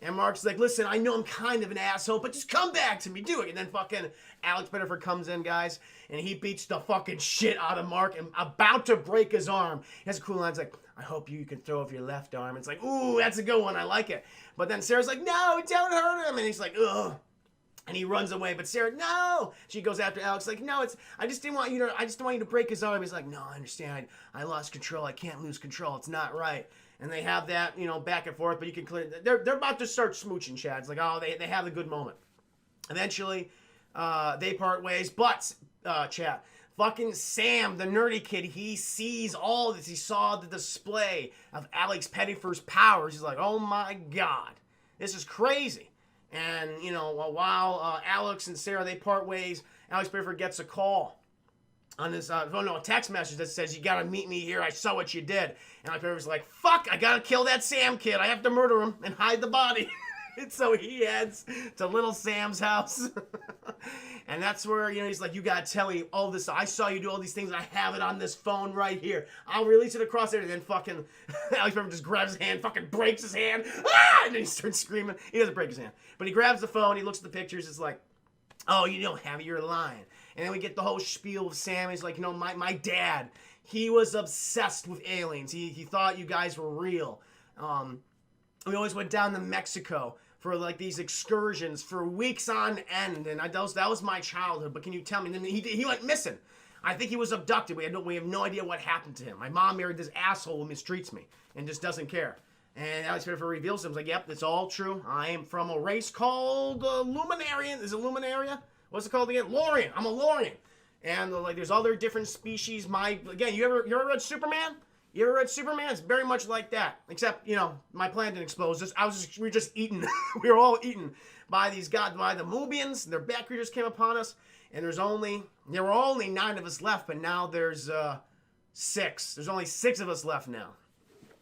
And Mark's like, listen, I know I'm kind of an asshole, but just come back to me, do it. And then fucking Alex Pettyfer comes in, guys, and he beats the fucking shit out of Mark and about to break his arm. He has a cool line. It's like, I hope you can throw off your left arm. It's like, ooh, that's a good one. I like it. But then Sarah's like, no, don't hurt him. And he's like, ugh. And he runs away. But Sarah, no. She goes after Alex like, no, I just didn't want you to break his arm. He's like, no, I understand. I lost control. I can't lose control. It's not right. And they have that, back and forth, but you can clear. They're about to start smooching, Chad. It's like, oh, they have a good moment. Eventually, they part ways, but Chad, fucking Sam, the nerdy kid, he sees all this. He saw the display of Alex Pettyfer's powers. He's like, oh my god, this is crazy. And while Alex and Sarah they part ways, Alex Pettyfer gets a call on his, a text message that says, you gotta meet me here, I saw what you did. And Alex Pettyfer's like, fuck, I gotta kill that Sam kid, I have to murder him and hide the body. And so he heads to little Sam's house. And that's where, he's like, you gotta tell me all this, I saw you do all these things, and I have it on this phone right here. I'll release it across there. And then fucking Alex Pettyfer just grabs his hand, fucking breaks his hand. Ah! And then he starts screaming. He doesn't break his hand. But he grabs the phone, he looks at the pictures, it's like, oh, you don't have it, you're lying. And then we get the whole spiel of Sam. He's like, my dad, he was obsessed with aliens. He thought you guys were real. We always went down to Mexico for like these excursions for weeks on end. And that was my childhood. But can you tell me? And then he went missing. I think he was abducted. We have no idea what happened to him. My mom married this asshole who mistreats me and just doesn't care. And Alex Pettyfer reveals him. He's like, yep, it's all true. I am from a race called Luminarian. Is it Luminaria? What's it called again? Lorian. I'm a Lorian. And there's other different species. You ever read Superman? You ever read Superman? It's very much like that. Except, my planet didn't explode. We were just eaten. We were all eaten by the Mobians. Their bat creatures came upon us. And there were only 9 of us left, but now there's 6. There's only 6 of us left now.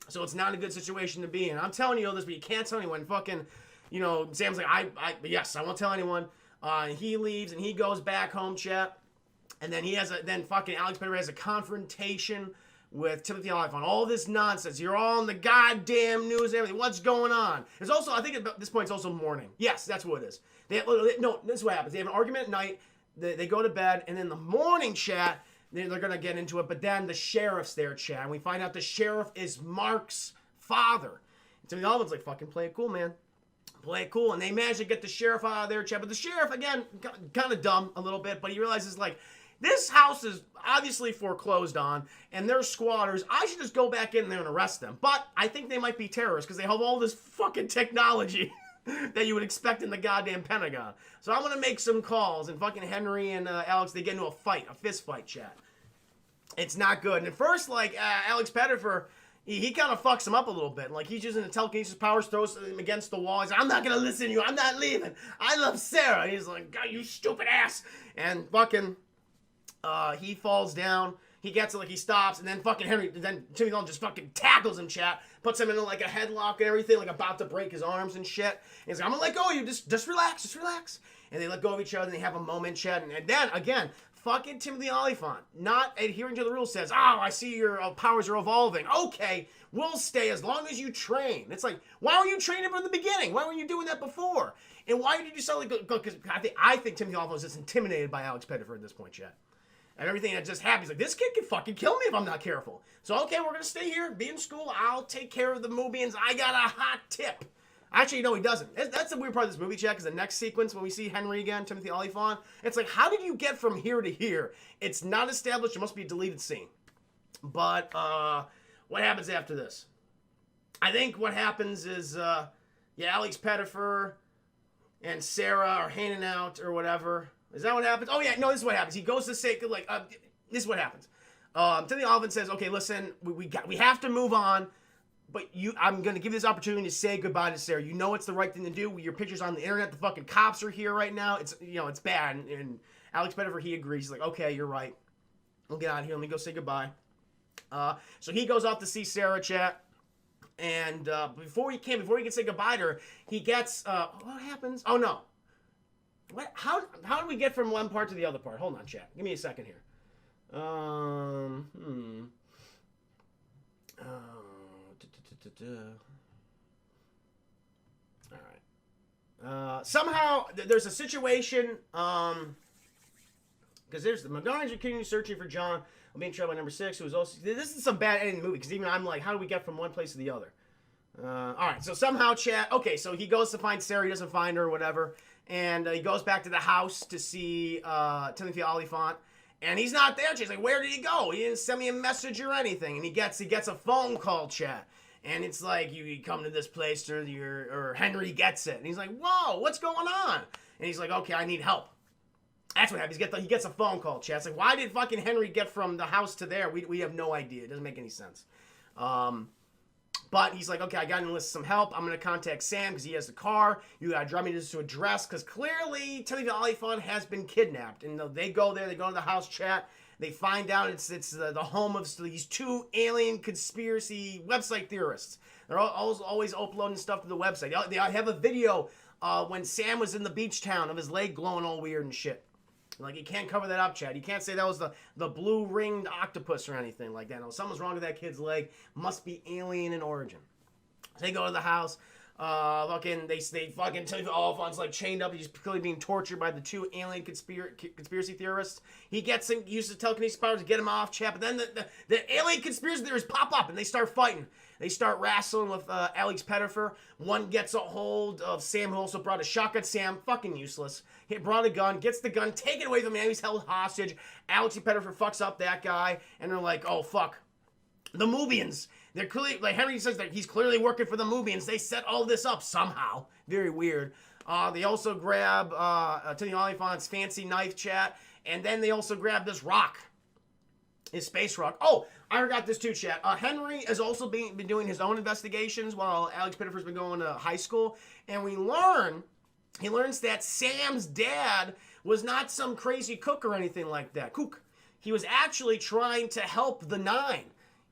So it's not a good situation to be in. I'm telling you all this, but you can't tell anyone. Fucking, Sam's like, yes, I won't tell anyone. He leaves and he goes back home, chat. And then fucking Alex Pettyfer has a confrontation with Timothy Olyphant. All this nonsense. You're all on the goddamn news and everything. What's going on? There's also, I think at this point, it's also morning. Yes, that's what it is. No, this is what happens. They have an argument at night. They go to bed. And in the morning, chat, they're going to get into it. But then the sheriff's there, chat. And we find out the sheriff is Mark's father. And Timothy Olyphant's like, fucking play it cool, man. Play it cool. And they manage to get the sheriff out of there, chat. But the sheriff, again, kind of dumb a little bit. But he realizes, this house is obviously foreclosed on, and they're squatters. I should just go back in there and arrest them. But I think they might be terrorists because they have all this fucking technology that you would expect in the goddamn Pentagon. So I'm going to make some calls, and fucking Henry and Alex, they get into a fist fight, chat. It's not good. And at first, Alex Pettyfer, he kind of fucks him up a little bit. He's using the telekinesis powers, throws him against the wall. He's like, I'm not going to listen to you. I'm not leaving. I love Sarah. And he's like, God, you stupid ass. And fucking... he falls down. He gets it, he stops, and then fucking Timothy Olyphant just fucking tackles him, chat. Puts him in a headlock and everything, about to break his arms and shit. And he's like, I'm gonna let go of you, just relax, just relax. And they let go of each other, and they have a moment, chat. And then, again, fucking Timothy Olyphant, not adhering to the rules, says, oh, I see your powers are evolving. Okay, we'll stay as long as you train. It's like, why were you training from the beginning? Why weren't you doing that before? And why did you suddenly go? Because I think Timothy Olyphant was just intimidated by Alex Pettyfer at this point, chat. And everything that just happened. He's like, this kid can fucking kill me if I'm not careful. So, okay, we're going to stay here, be in school. I'll take care of the Mobians. I got a hot tip. Actually, no, he doesn't. That's the weird part of this movie, Jack, is the next sequence when we see Henry again, Timothy Olyphant. It's like, how did you get from here to here? It's not established. It must be a deleted scene. But what happens after this? I think what happens is, Alex Pettyfer and Sarah are hanging out or whatever. Is that what happens? Oh, yeah. No, this is what happens. He goes to say, this is what happens. Timothy Olyphant says, okay, listen, we have to move on, but I'm going to give you this opportunity to say goodbye to Sarah. You know it's the right thing to do. Your picture's on the internet. The fucking cops are here right now. It's, it's bad. And Alex Pettyfer, he agrees. He's like, okay, you're right. We'll get out of here. Let me go say goodbye. So he goes off to see Sarah, chat. And before he can say goodbye to her, he gets, what happens? Oh, no. What? How do we get from one part to the other part? Hold on, chat. Give me a second here. All right. Somehow there's a situation. Because there's the McGonagall continuing searching for John. I'm being trailed by number 6, who was also. This is some bad ending in the movie because even I'm like, how do we get from one place to the other? All right, so somehow chat. Okay, so he goes to find Sarah. He doesn't find her or whatever. And he goes back to the house to see Timothy Olyphant. And he's not there. She's like, where did he go? He didn't send me a message or anything. And he gets a phone call, chat. And it's like, you come to this place or Henry gets it. And he's like, whoa, what's going on? And he's like, okay, I need help. That's what happens. He gets a phone call, chat. It's like, why did fucking Henry get from the house to there? We have no idea. It doesn't make any sense. But he's like, okay, I got to enlist some help. I'm going to contact Sam because he has the car. You got to drive me to address because clearly Timothy Olyphant has been kidnapped. And they go there. They go to the house, chat. They find out it's the home of these 2 alien conspiracy website theorists. They're always uploading stuff to the website. They have a video when Sam was in the beach town of his leg glowing all weird and shit. Like, you can't cover that up, Chad. You can't say that was the blue-ringed octopus or anything like that. No, something's wrong with that kid's leg. Must be alien in origin. So they go to the house. They fucking Timothy Olyphant's like chained up. He's clearly being tortured by the 2 alien conspiracy theorists. He gets him used to telekinesis powers to get him off, Chad. But then the alien conspiracy theorists pop up and they start fighting. They start wrestling with Alex Pettifer. One gets a hold of Sam, who also brought a shotgun. Sam, fucking useless. He brought a gun, gets the gun, taken away from him. He's held hostage. Alex Pettifer fucks up that guy. And they're like, oh, fuck. The Mobians. They're clearly, like Henry says, that he's clearly working for the Mobians. They set all this up somehow. Very weird. They also grab Timothy Olyphant's fancy knife, chat. And then they also grab this rock. His space rock. Oh, I forgot this too, chat. Henry has also been doing his own investigations while Alex Pettifer's been going to high school. And he learns that Sam's dad was not some crazy cook or anything like that. Kook. He was actually trying to help the 9.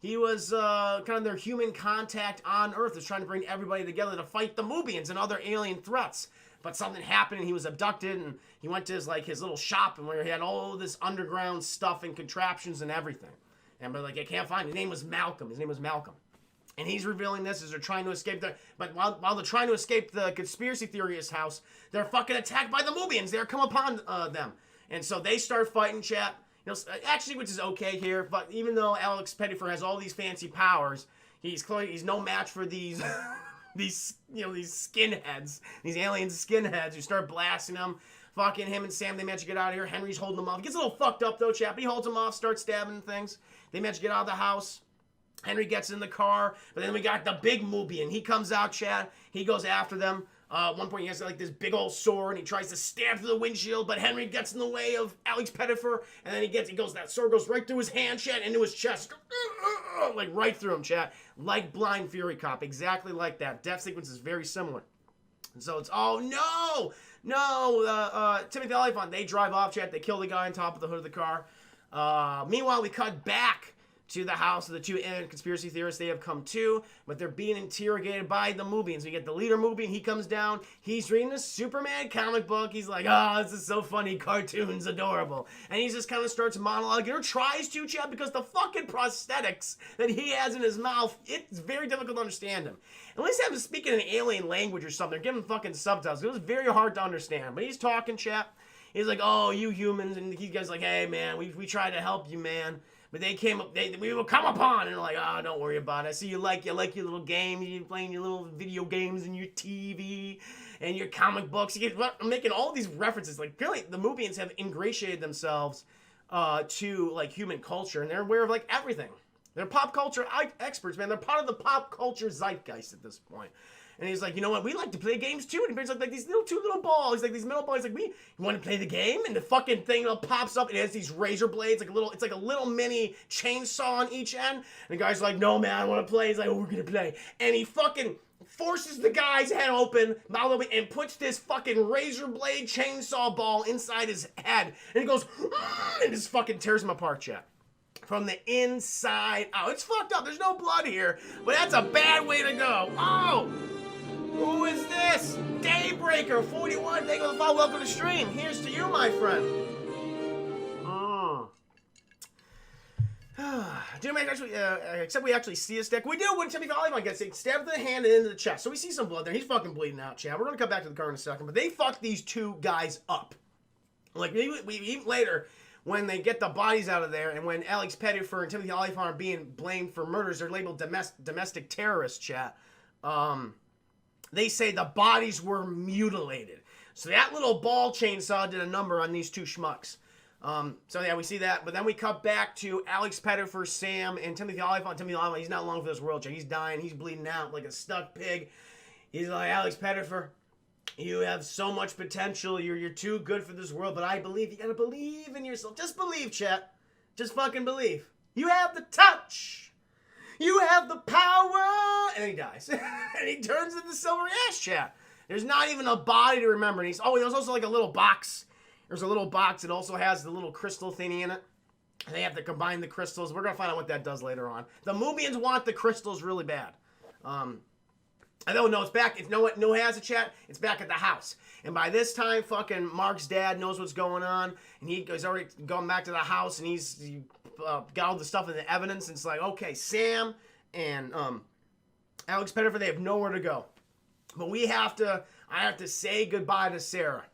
He was kind of their human contact on Earth. He was trying to bring everybody together to fight the Mobians and other alien threats. But something happened and he was abducted and he went to his little shop and where he had all this underground stuff and contraptions and everything. And but I can't find him. His name was Malcolm. And he's revealing this as they're trying to escape but while they're trying to escape the conspiracy theorist house, they're fucking attacked by the Mobians. They're come upon them. And so they start fighting, chat. Actually, which is okay here, but even though Alex Pettifer has all these fancy powers, he's no match for these these skinheads, these alien skinheads who start blasting him. Fucking him and Sam, they manage to get out of here. Henry's holding them off. He gets a little fucked up though, chap. He holds them off, starts stabbing things. They manage to get out of the house. Henry gets in the car, but then we got the big Mobian. He comes out, chat. He goes after them. At one point, he has this big old sword, and he tries to stab through the windshield, but Henry gets in the way of Alex Pettifer, and then that sword goes right through his hand, chat, into his chest. Like, right through him, chat. Like Blind Fury Cop. Exactly like that. Death sequence is very similar. And so it's, oh, no! Timothy Olyphant, they drive off, chat. They kill the guy on top of the hood of the car. Meanwhile, we cut back to the house of the 2 conspiracy theorists. They have come to, but they're being interrogated by the Mobians. We get the leader Mobian. He comes down. He's reading a Superman comic book. He's like, oh, this is so funny. Cartoons, adorable. And he just kind of starts monologuing, or tries to, chat, because the fucking prosthetics that he has in his mouth, it's very difficult to understand him. Unless they have to speak in an alien language or something. They're giving fucking subtitles. It was very hard to understand. But he's talking, chat. He's like, oh, you humans. And he goes like, hey, man, we tried to help you, man. But we will come upon, and they're like, oh, don't worry about it. I see you like your little games, you're playing your little video games and your TV and your comic books. I'm making all these references. Like, really, the Mobians have ingratiated themselves to, human culture, and they're aware of, everything. They're pop culture experts, man. They're part of the pop culture zeitgeist at this point. And he's like, you know what? We like to play games too. And he brings like these two little balls. He's like these middle balls. He's like, you want to play the game? And the fucking thing pops up and it has these razor blades, it's like a little mini chainsaw on each end. And the guy's like, no man, I want to play. He's like, oh, we're gonna play. And he fucking forces the guy's head open, mouth open, and puts this fucking razor blade chainsaw ball inside his head. And he goes, and just fucking tears him apart, chat. From the inside out. It's fucked up. There's no blood here, but that's a bad way to go. Oh! Who is this? Daybreaker 41. Thank you for the follow. Welcome to stream. Here's to you, my friend. Except we actually see a stick. We do when Timothy Olyphant gets stabbed in the hand and into the chest. So we see some blood there. He's fucking bleeding out, Chad. We're going to come back to the car in a second. But they fuck these two guys up. Like, we even later, when they get the bodies out of there, and when Alex Pettyfer and Timothy Olyphant are being blamed for murders, they're labeled domestic terrorists, chat. They say the bodies were mutilated. So that little ball chainsaw did a number on these two schmucks. So yeah, we see that, but then we cut back to Alex Pettyfer, Sam, and Timothy Olyphant. Timothy Olyphant, he's not long for this world, He's dying, he's bleeding out like a stuck pig. He's like, Alex Pettyfer, you have so much potential, you're too good for this world, but I believe, you gotta believe in yourself. Just believe, chat. Just fucking believe. You have the touch. You have the power. And then he dies. And he turns into silver ash, chat. There's not even a body to remember. And there's also like a little box. There's a little box. It also has the little crystal thingy in it. And they have to combine the crystals. We're going to find out what that does later on. The Moobians want the crystals really bad. I don't know. It's back. If no one has a chat, it's back at the house. And by this time, fucking Mark's dad knows what's going on. And he's already gone back to the house. And he got all the stuff in the evidence. And it's like, okay, Sam and Alex Pettyfer, they have nowhere to go. But I have to say goodbye to Sarah.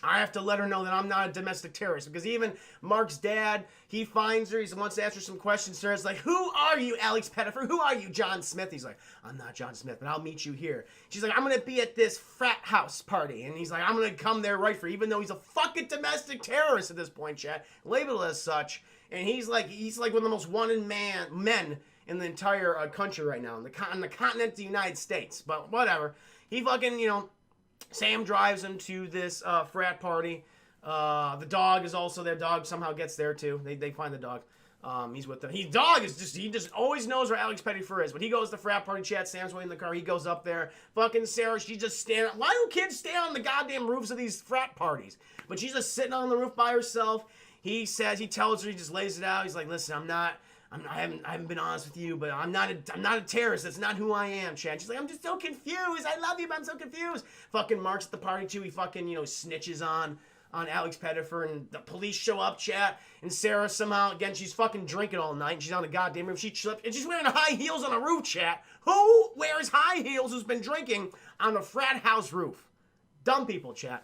I have to let her know that I'm not a domestic terrorist. Because even Mark's dad, he finds her. He wants to ask her some questions. Sarah's like, who are you, Alex Pettyfer? Who are you, John Smith? He's like, I'm not John Smith, but I'll meet you here. She's like, I'm going to be at this frat house party. And he's like, I'm going to come there right for you, even though he's a fucking domestic terrorist at this point, Chad. Labeled as such. And he's like one of the most wanted men in the entire country right now. On the continent of the United States. But whatever. He fucking, Sam drives him to this frat party. The dog is also there. Dog somehow gets there too. They find the dog. He's with them. He just always knows where Alex Pettyfer is. But he goes to the frat party chat. Sam's waiting in the car. He goes up there. Fucking Sarah, she's just standing. Why do kids stand on the goddamn roofs of these frat parties? But she's just sitting on the roof by herself. He tells her, he just lays it out. He's like, listen, I haven't been honest with you, but I'm not a terrorist. That's not who I am, Chad. She's like, I'm just so confused. I love you, but I'm so confused. Fucking Mark's at the party too. He fucking, snitches on Alex Pettyfer, and the police show up, Chad. And Sarah somehow, again, she's fucking drinking all night, and she's on the goddamn roof. She slipped, and she's wearing high heels on a roof, Chad. Who wears high heels who's been drinking on a frat house roof? Dumb people, Chad.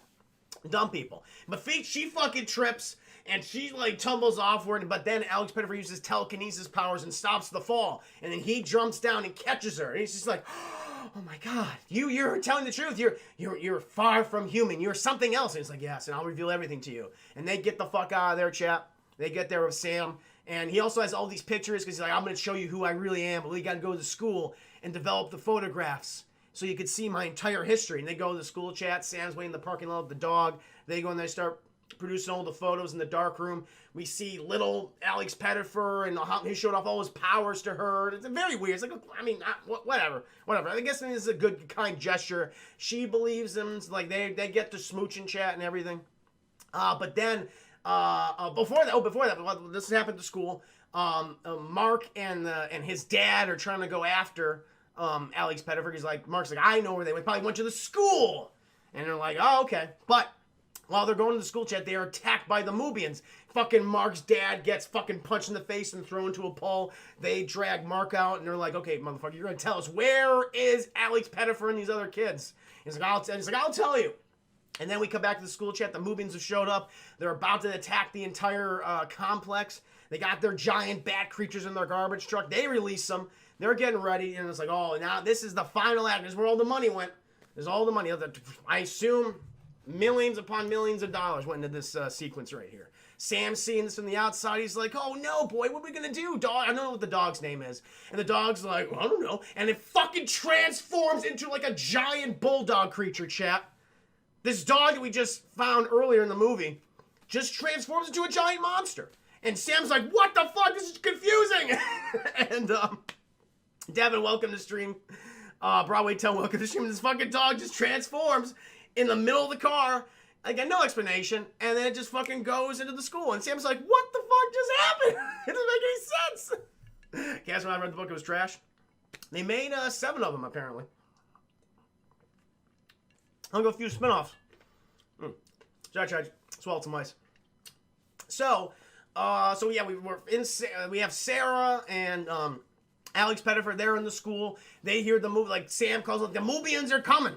Dumb people. But she fucking trips. And she, tumbles offward, but then Alex Pettyfer uses telekinesis powers and stops the fall. And then he jumps down and catches her. And he's just like, oh my God, you're telling the truth. You're far from human. You're something else. And he's like, yes, and I'll reveal everything to you. And they get the fuck out of there, chap. They get there with Sam. And he also has all these pictures because he's like, I'm going to show you who I really am. But we got to go to school and develop the photographs so you could see my entire history. And they go to the school chat. Sam's waiting in the parking lot with the dog. They go and they start producing all the photos in the dark room. We see little Alex Pettyfer, and he showed off all his powers to her. It's very weird. It's like, whatever. I guess this is a good, kind gesture. She believes him. It's like they get to smooch and chat and everything. But then, before that, this happened to school. Mark and his dad are trying to go after Alex Pettyfer. Mark's like, I know where they went. Probably went to the school. And they're like, oh, okay. But while they're going to the school chat, they are attacked by the Moobians. Fucking Mark's dad gets fucking punched in the face and thrown to a pole. They drag Mark out, and they're like, okay, motherfucker, you're going to tell us, where is Alex Pettyfer and these other kids? He's like, I'll tell you. And then we come back to the school chat. The Moobians have showed up. They're about to attack the entire complex. They got their giant bat creatures in their garbage truck. They release them. They're getting ready, and it's like, oh, now this is the final act. This is where all the money went. There's all the money. I assume millions upon millions of dollars went into this sequence right here. Sam's seeing this from the outside. He's like, oh no, boy, what are we going to do, dog? I don't know what the dog's name is. And the dog's like, well, I don't know. And it fucking transforms into like a giant bulldog creature, chat. This dog that we just found earlier in the movie just transforms into a giant monster. And Sam's like, what the fuck? This is confusing. And Devin, welcome to stream. Broadway Town, welcome to stream. This fucking dog just transforms in the middle of the car. I got no explanation, and then it just fucking goes into the school. And Sam's like, what the fuck just happened? It doesn't make any sense. Guess when I read the book, it was trash. They made 7 of them, apparently. I'll go a few spinoffs. Sorry, swallow some ice. So yeah, we have Sarah and Alex Pettyfer. They're in the school. They hear the movie, like Sam calls it, the Mobians are coming.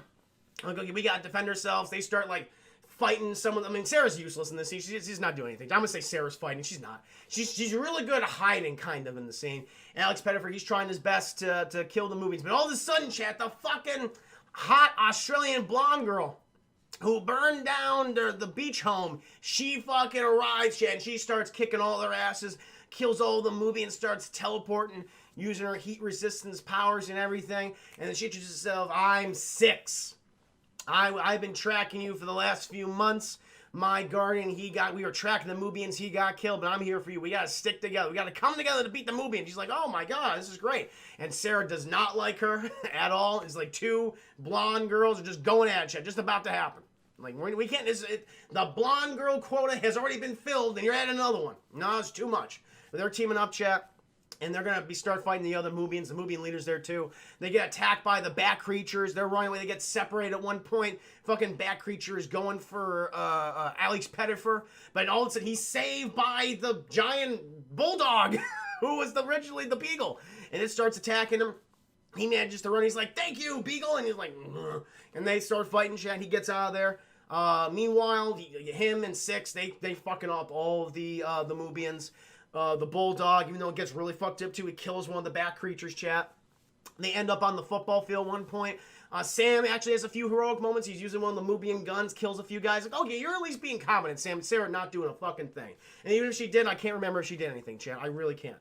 Like, okay, we gotta defend ourselves. They start like fighting someone. I mean, Sarah's useless in this scene. She's not doing anything. I'm gonna say Sarah's fighting. She's not. She's really good at hiding, kind of, in the scene. Alex Pettyfer, he's trying his best to kill the Mobians, but all of a sudden, chat, the fucking hot Australian blonde girl who burned down the beach home, she fucking arrives, chat, and she starts kicking all their asses, kills all the Mobians, starts teleporting, using her heat resistance powers and everything, and then she introduces herself, I'm 6. I've been tracking you for the last few months. My guardian, we were tracking the Mobians, he got killed, but I'm here for you. We gotta stick together. We gotta come together to beat the Mobians. She's like, oh my god, this is great. And Sarah does not like her at all. It's like two blonde girls are just going at each other, just about to happen. Like, we can't, the blonde girl quota has already been filled, and you're adding another one. No, it's too much. But they're teaming up, chat. And they're going to start fighting the other Mobians. The Mobian leader's there, too. They get attacked by the bat creatures. They're running away. They get separated at one point. Fucking bat creature is going for Alex Pettyfer. But all of a sudden, he's saved by the giant bulldog, who was originally the beagle. And it starts attacking him. He manages to run. He's like, thank you, beagle. And he's like, ugh. And they start fighting, chat. He gets out of there. Meanwhile, him and 6, they fucking up all of the Mobians. The bulldog, even though it gets really fucked up too, it kills one of the bat creatures, chat. They end up on the football field one point. Sam actually has a few heroic moments. He's using one of the Mobian guns, kills a few guys. Like, okay, you're at least being competent, Sam. Sarah not doing a fucking thing. And even if she did, I can't remember if she did anything, chat. I really can't.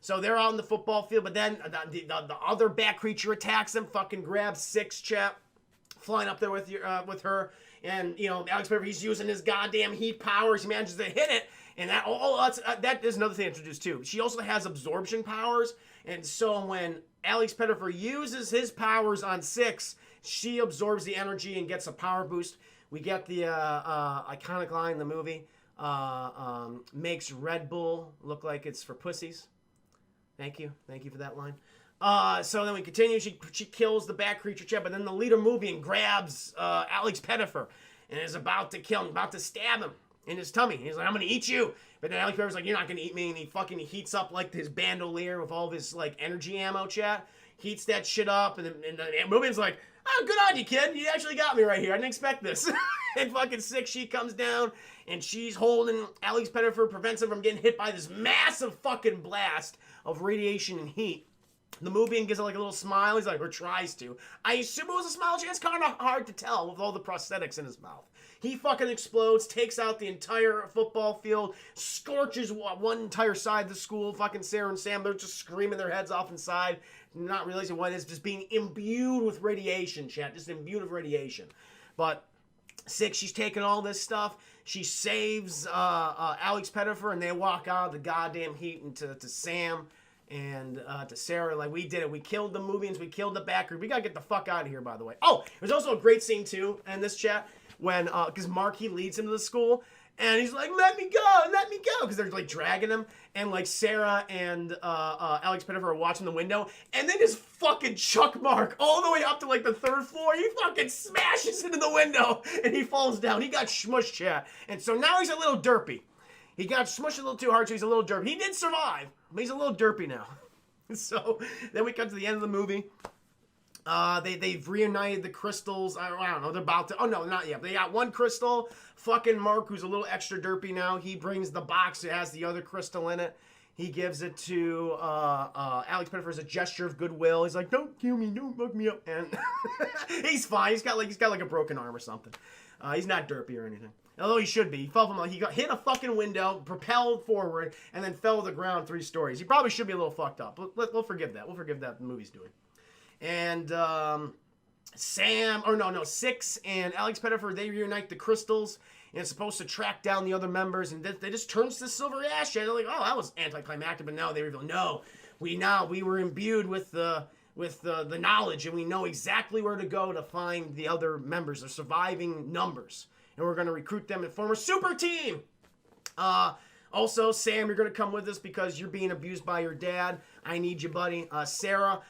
So they're out in the football field, but then the other bat creature attacks them, fucking grabs 6, chat, flying up there with her. And, you know, Alex Pettyfer, he's using his goddamn heat powers. He manages to hit it. And that is another thing introduced too. She also has absorption powers, and so when Alex Pettyfer uses his powers on 6, she absorbs the energy and gets a power boost. We get the iconic line in the movie, makes Red Bull look like it's for pussies. Thank you for that line. So then we continue. She kills the bat creature, chat, but then the leader Mobian grabs Alex Pettyfer and is about to kill him, about to stab him in his tummy. He's like, I'm gonna eat you. But then Alex Pettyfer's like, you're not gonna eat me. And he fucking heats up like his bandolier with all of his like energy ammo, chat. Heats that shit up, and then Mobian's like, oh, good on you, kid. You actually got me right here. I didn't expect this. And fucking 6, she comes down, and she's holding Alex Pettyfer, prevents him from getting hit by this massive fucking blast of radiation and heat. The Mobian gives it like a little smile. He's like, or tries to. I assume it was a smile. It's kind of hard to tell with all the prosthetics in his mouth. He fucking explodes, takes out the entire football field, scorches one entire side of the school. Fucking Sarah and Sam, they're just screaming their heads off inside, not realizing what it is, just being imbued with radiation, chat. Just imbued with radiation. But 6, she's taking all this stuff. She saves Alex Pettyfer, and they walk out of the goddamn heat into Sam and to Sarah, like, we did it. We killed the Mobians. We killed the backer. We gotta get the fuck out of here, by the way. Oh, there's also a great scene, too, in this chat, when, because Mark, he leads him to the school, and he's like, let me go, because they're, like, dragging him, and, like, Sarah and Alex Pettyfer are watching the window, and then just fucking chuck Mark all the way up to, like, the 3rd floor. He fucking smashes into the window, and he falls down. He got smushed, chat. And so now he's a little derpy. He got smushed a little too hard, so he's a little derpy. He did survive, but he's a little derpy now. So then we come to the end of the movie. They've reunited the crystals. I don't know. They're about to. Oh, no, not yet. They got one crystal. Fucking Mark, who's a little extra derpy now, he brings the box that has the other crystal in it. He gives it to Alex Pettyfer as a gesture of goodwill. He's like, don't kill me. Don't fuck me up. And he's fine. He's got like a broken arm or something. He's not derpy or anything. Although he should be. He fell from he got hit a fucking window, propelled forward, and then fell to the ground 3 stories. He probably should be a little fucked up. We'll forgive that. We'll forgive that the movie's doing. And 6 and Alex Pettyfer, they reunite the crystals, and it's supposed to track down the other members, and they just turns to silver ash. And they're like, oh, that was anticlimactic, but now they reveal, no, we were imbued with the knowledge, and we know exactly where to go to find the other members, the surviving numbers. And we're going to recruit them and form a super team. Also, Sam, you're going to come with us because you're being abused by your dad. I need you, buddy. Sarah,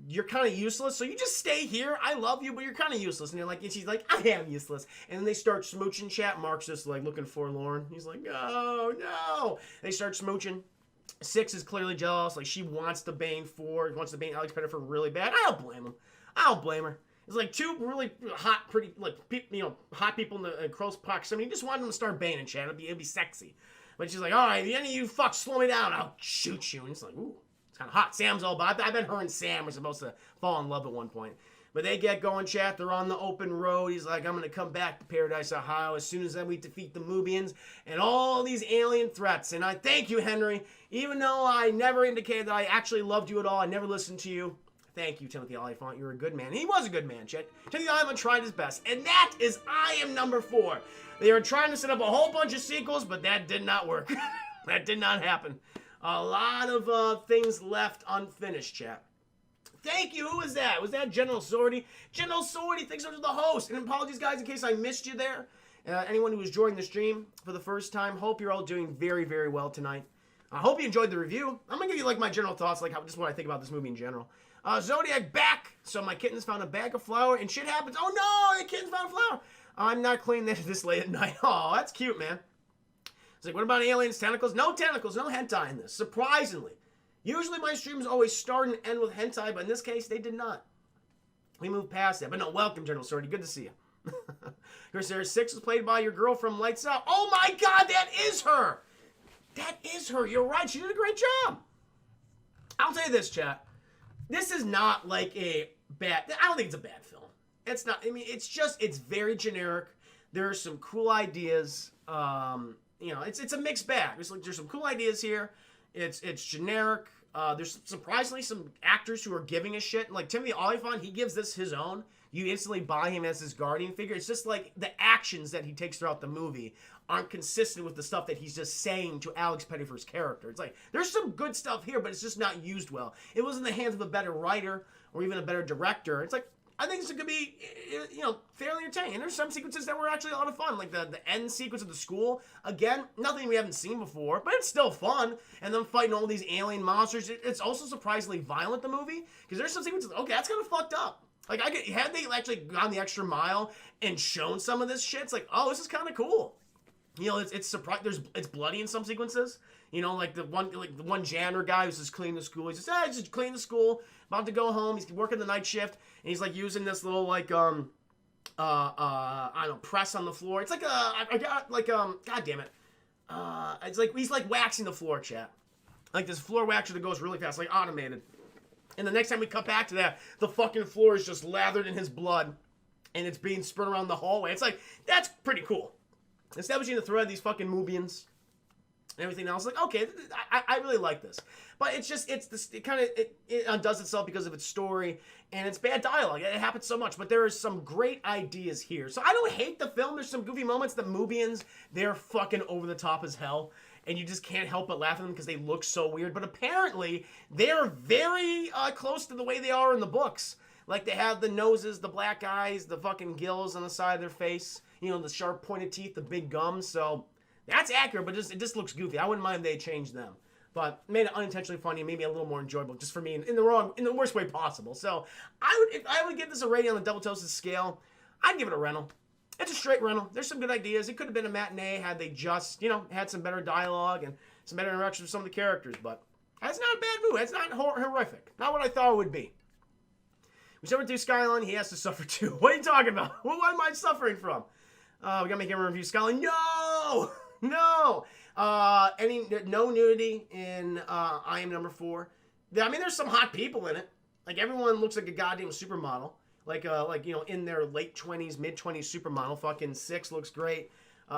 you're kind of useless, so you just stay here. I love you, but you're kind of useless. And you're like, and she's like, I am useless. And then they start smooching. Chat. Mark's just like looking forlorn. He's like, oh no. They start smooching. 6 is clearly jealous. Like, she wants to bang 4, wants to bang Alex Pettyfer really bad. I don't blame him. I don't blame her. It's like 2 really hot, pretty, like, hot people in the close proximity. You just want them to start banging, chat. It'd be sexy. But she's like, all right, if any of you fucks slow me down, I'll shoot you. And it's like, ooh, it's kind of hot. Sam's all about it. I bet her and Sam were supposed to fall in love at one point. But they get going, chat. They're on the open road. He's like, I'm going to come back to Paradise, Ohio as soon as we defeat the Moobians and all these alien threats. And I thank you, Henry. Even though I never indicated that I actually loved you at all, I never listened to you. Thank you, Timothy Olyphant. You're a good man. He was a good man, chat. Timothy Olyphant tried his best. And that is I Am Number 4. They were trying to set up a whole bunch of sequels, but that did not work. That did not happen. A lot of things left unfinished, chat. Thank you. Who was that? Was that General Sorty? General Sorty, thanks so much to the host. And apologies, guys, in case I missed you there. Anyone who was joining the stream for the first time, hope you're all doing very, very well tonight. I hope you enjoyed the review. I'm going to give you, like, my general thoughts, like, just what I think about this movie in general. Zodiac back. So my kittens found a bag of flour, and shit happens. Oh, no, the kittens found flour. I'm not cleaning that this late at night. Oh, that's cute, man. It's like, what about aliens, tentacles? No tentacles, no hentai in this, surprisingly. Usually my streams always start and end with hentai, but in this case, they did not. We moved past that. But no, welcome, General Sorty. Good to see you. Chris, there 6 is played by your girl from Lights Out. Oh my God, that is her. That is her. You're right. She did a great job. I'll tell you this, chat. This is not like a bad... I don't think it's a bad film. It's not... I mean, it's just... It's very generic. There are some cool ideas. It's a mixed bag. There's some cool ideas here. It's generic. There's surprisingly some actors who are giving a shit. Like Timothy Olyphant, he gives this his own. You instantly buy him as his guardian figure. It's just like the actions that he takes throughout the movie aren't consistent with the stuff that he's just saying to Alex Pettyfer's character. It's like, there's some good stuff here, but it's just not used well. It was in the hands of a better writer or even a better director. It's like, I think this could be, fairly entertaining. And there's some sequences that were actually a lot of fun. Like the end sequence of the school. Again, nothing we haven't seen before, but it's still fun. And them fighting all these alien monsters. It's also surprisingly violent, the movie. Because there's some sequences, okay, that's kind of fucked up. Like, had they actually gone the extra mile and shown some of this shit, it's like, oh, this is kind of cool. It's surprising. It's bloody in some sequences. Like the one janitor guy who's just cleaning the school. He's just cleaning the school, about to go home. He's working the night shift, and he's like using this little I don't know, press on the floor. It's like God damn it. It's like he's like waxing the floor, chat. Like this floor waxer that goes really fast, like automated. And the next time we cut back to that, the fucking floor is just lathered in his blood, and it's being spread around the hallway. It's like, that's pretty cool. Establishing the thread of these fucking Moobians and everything else. Like, okay, I really like this. But it undoes itself because of its story and its bad dialogue. It happens so much, but there are some great ideas here. So I don't hate the film. There's some goofy moments. The Moobians, they're fucking over the top as hell. And you just can't help but laugh at them because they look so weird. But apparently, they're very close to the way they are in the books. Like, they have the noses, the black eyes, the fucking gills on the side of their face. The sharp pointed teeth, the big gums. So, that's accurate, but it just looks goofy. I wouldn't mind if they changed them. But made it unintentionally funny, maybe a little more enjoyable, just for me, in the worst way possible. So, if I would give this a rating on the Double Toasted scale, I'd give it a rental. It's a straight rental. There's some good ideas. It could have been a matinee had they just, had some better dialogue and some better interactions with some of the characters. But that's not a bad movie. It's not horrific. Not what I thought it would be. We suffered through Skyline. He has to suffer too. What are you talking about? What am I suffering from? We gotta make him review Skyline. No! No! No nudity in I Am Number 4. I mean, there's some hot people in it. Like, everyone looks like a goddamn supermodel. In their late 20s, mid-20s supermodel. Fucking 6 looks great.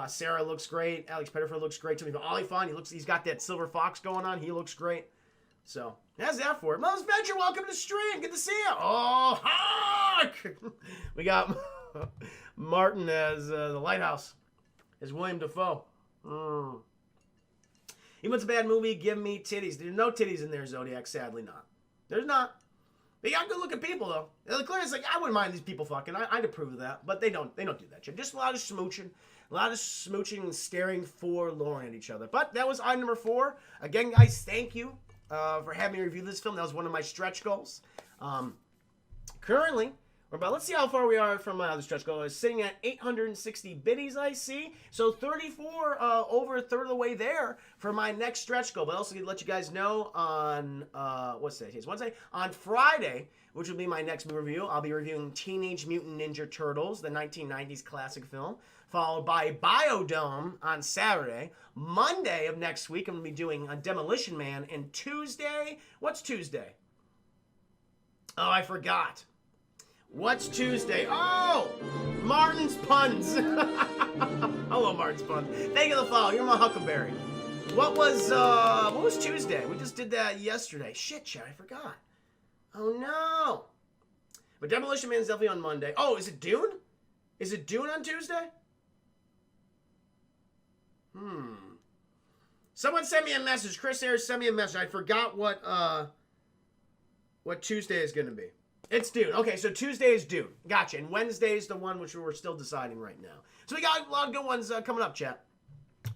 Sarah looks great. Alex Pettyfer looks great. Timothy Olyphant, he's got that silver fox going on. He looks great. So, that's that for it. Mother's Venture, welcome to the stream. Good to see you. Oh, Hawk! We got Martin as the Lighthouse. As William Dafoe. Even if it's a bad movie, give me titties. There's no titties in there, Zodiac. Sadly not. There's not. They got good looking people though. Clearly, it's like, I wouldn't mind these people fucking. I'd approve of that, but they don't do that shit. Just a lot of smooching and staring forlorn at each other. But that was item number 4. Again, guys, thank you for having me review this film. That was one of my stretch goals. Currently, we're about, let's see how far we are from my other stretch goal. It's sitting at 860 biddies, I see. So 34, over a third of the way there for my next stretch goal. But I also need to let you guys know on, what's today? It's Wednesday. On Friday, which will be my next movie review, I'll be reviewing Teenage Mutant Ninja Turtles, the 1990s classic film, followed by Biodome on Saturday. Monday of next week, I'm going to be doing Demolition Man. And Tuesday, what's Tuesday? Oh, I forgot. What's Tuesday? Oh, Martin's Puns. Hello, Martin's Puns. Thank you for the follow. You're my Huckleberry. What was Tuesday? We just did that yesterday. Shit, Chad, I forgot. Oh, no. But Demolition Man is definitely on Monday. Oh, is it Dune? Is it Dune on Tuesday? Someone sent me a message. Chris Ayers sent me a message. I forgot what Tuesday is going to be. It's Dune. Okay, so Tuesday is Dune. Gotcha. And Wednesday is the one which we're still deciding right now. So we got a lot of good ones coming up, chat.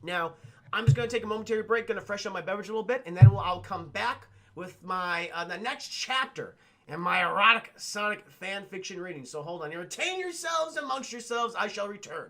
Now, I'm just going to take a momentary break, going to freshen up my beverage a little bit, and then I'll come back with my the next chapter and my erotic Sonic fan fiction reading. So hold on. You retain yourselves amongst yourselves. I shall return.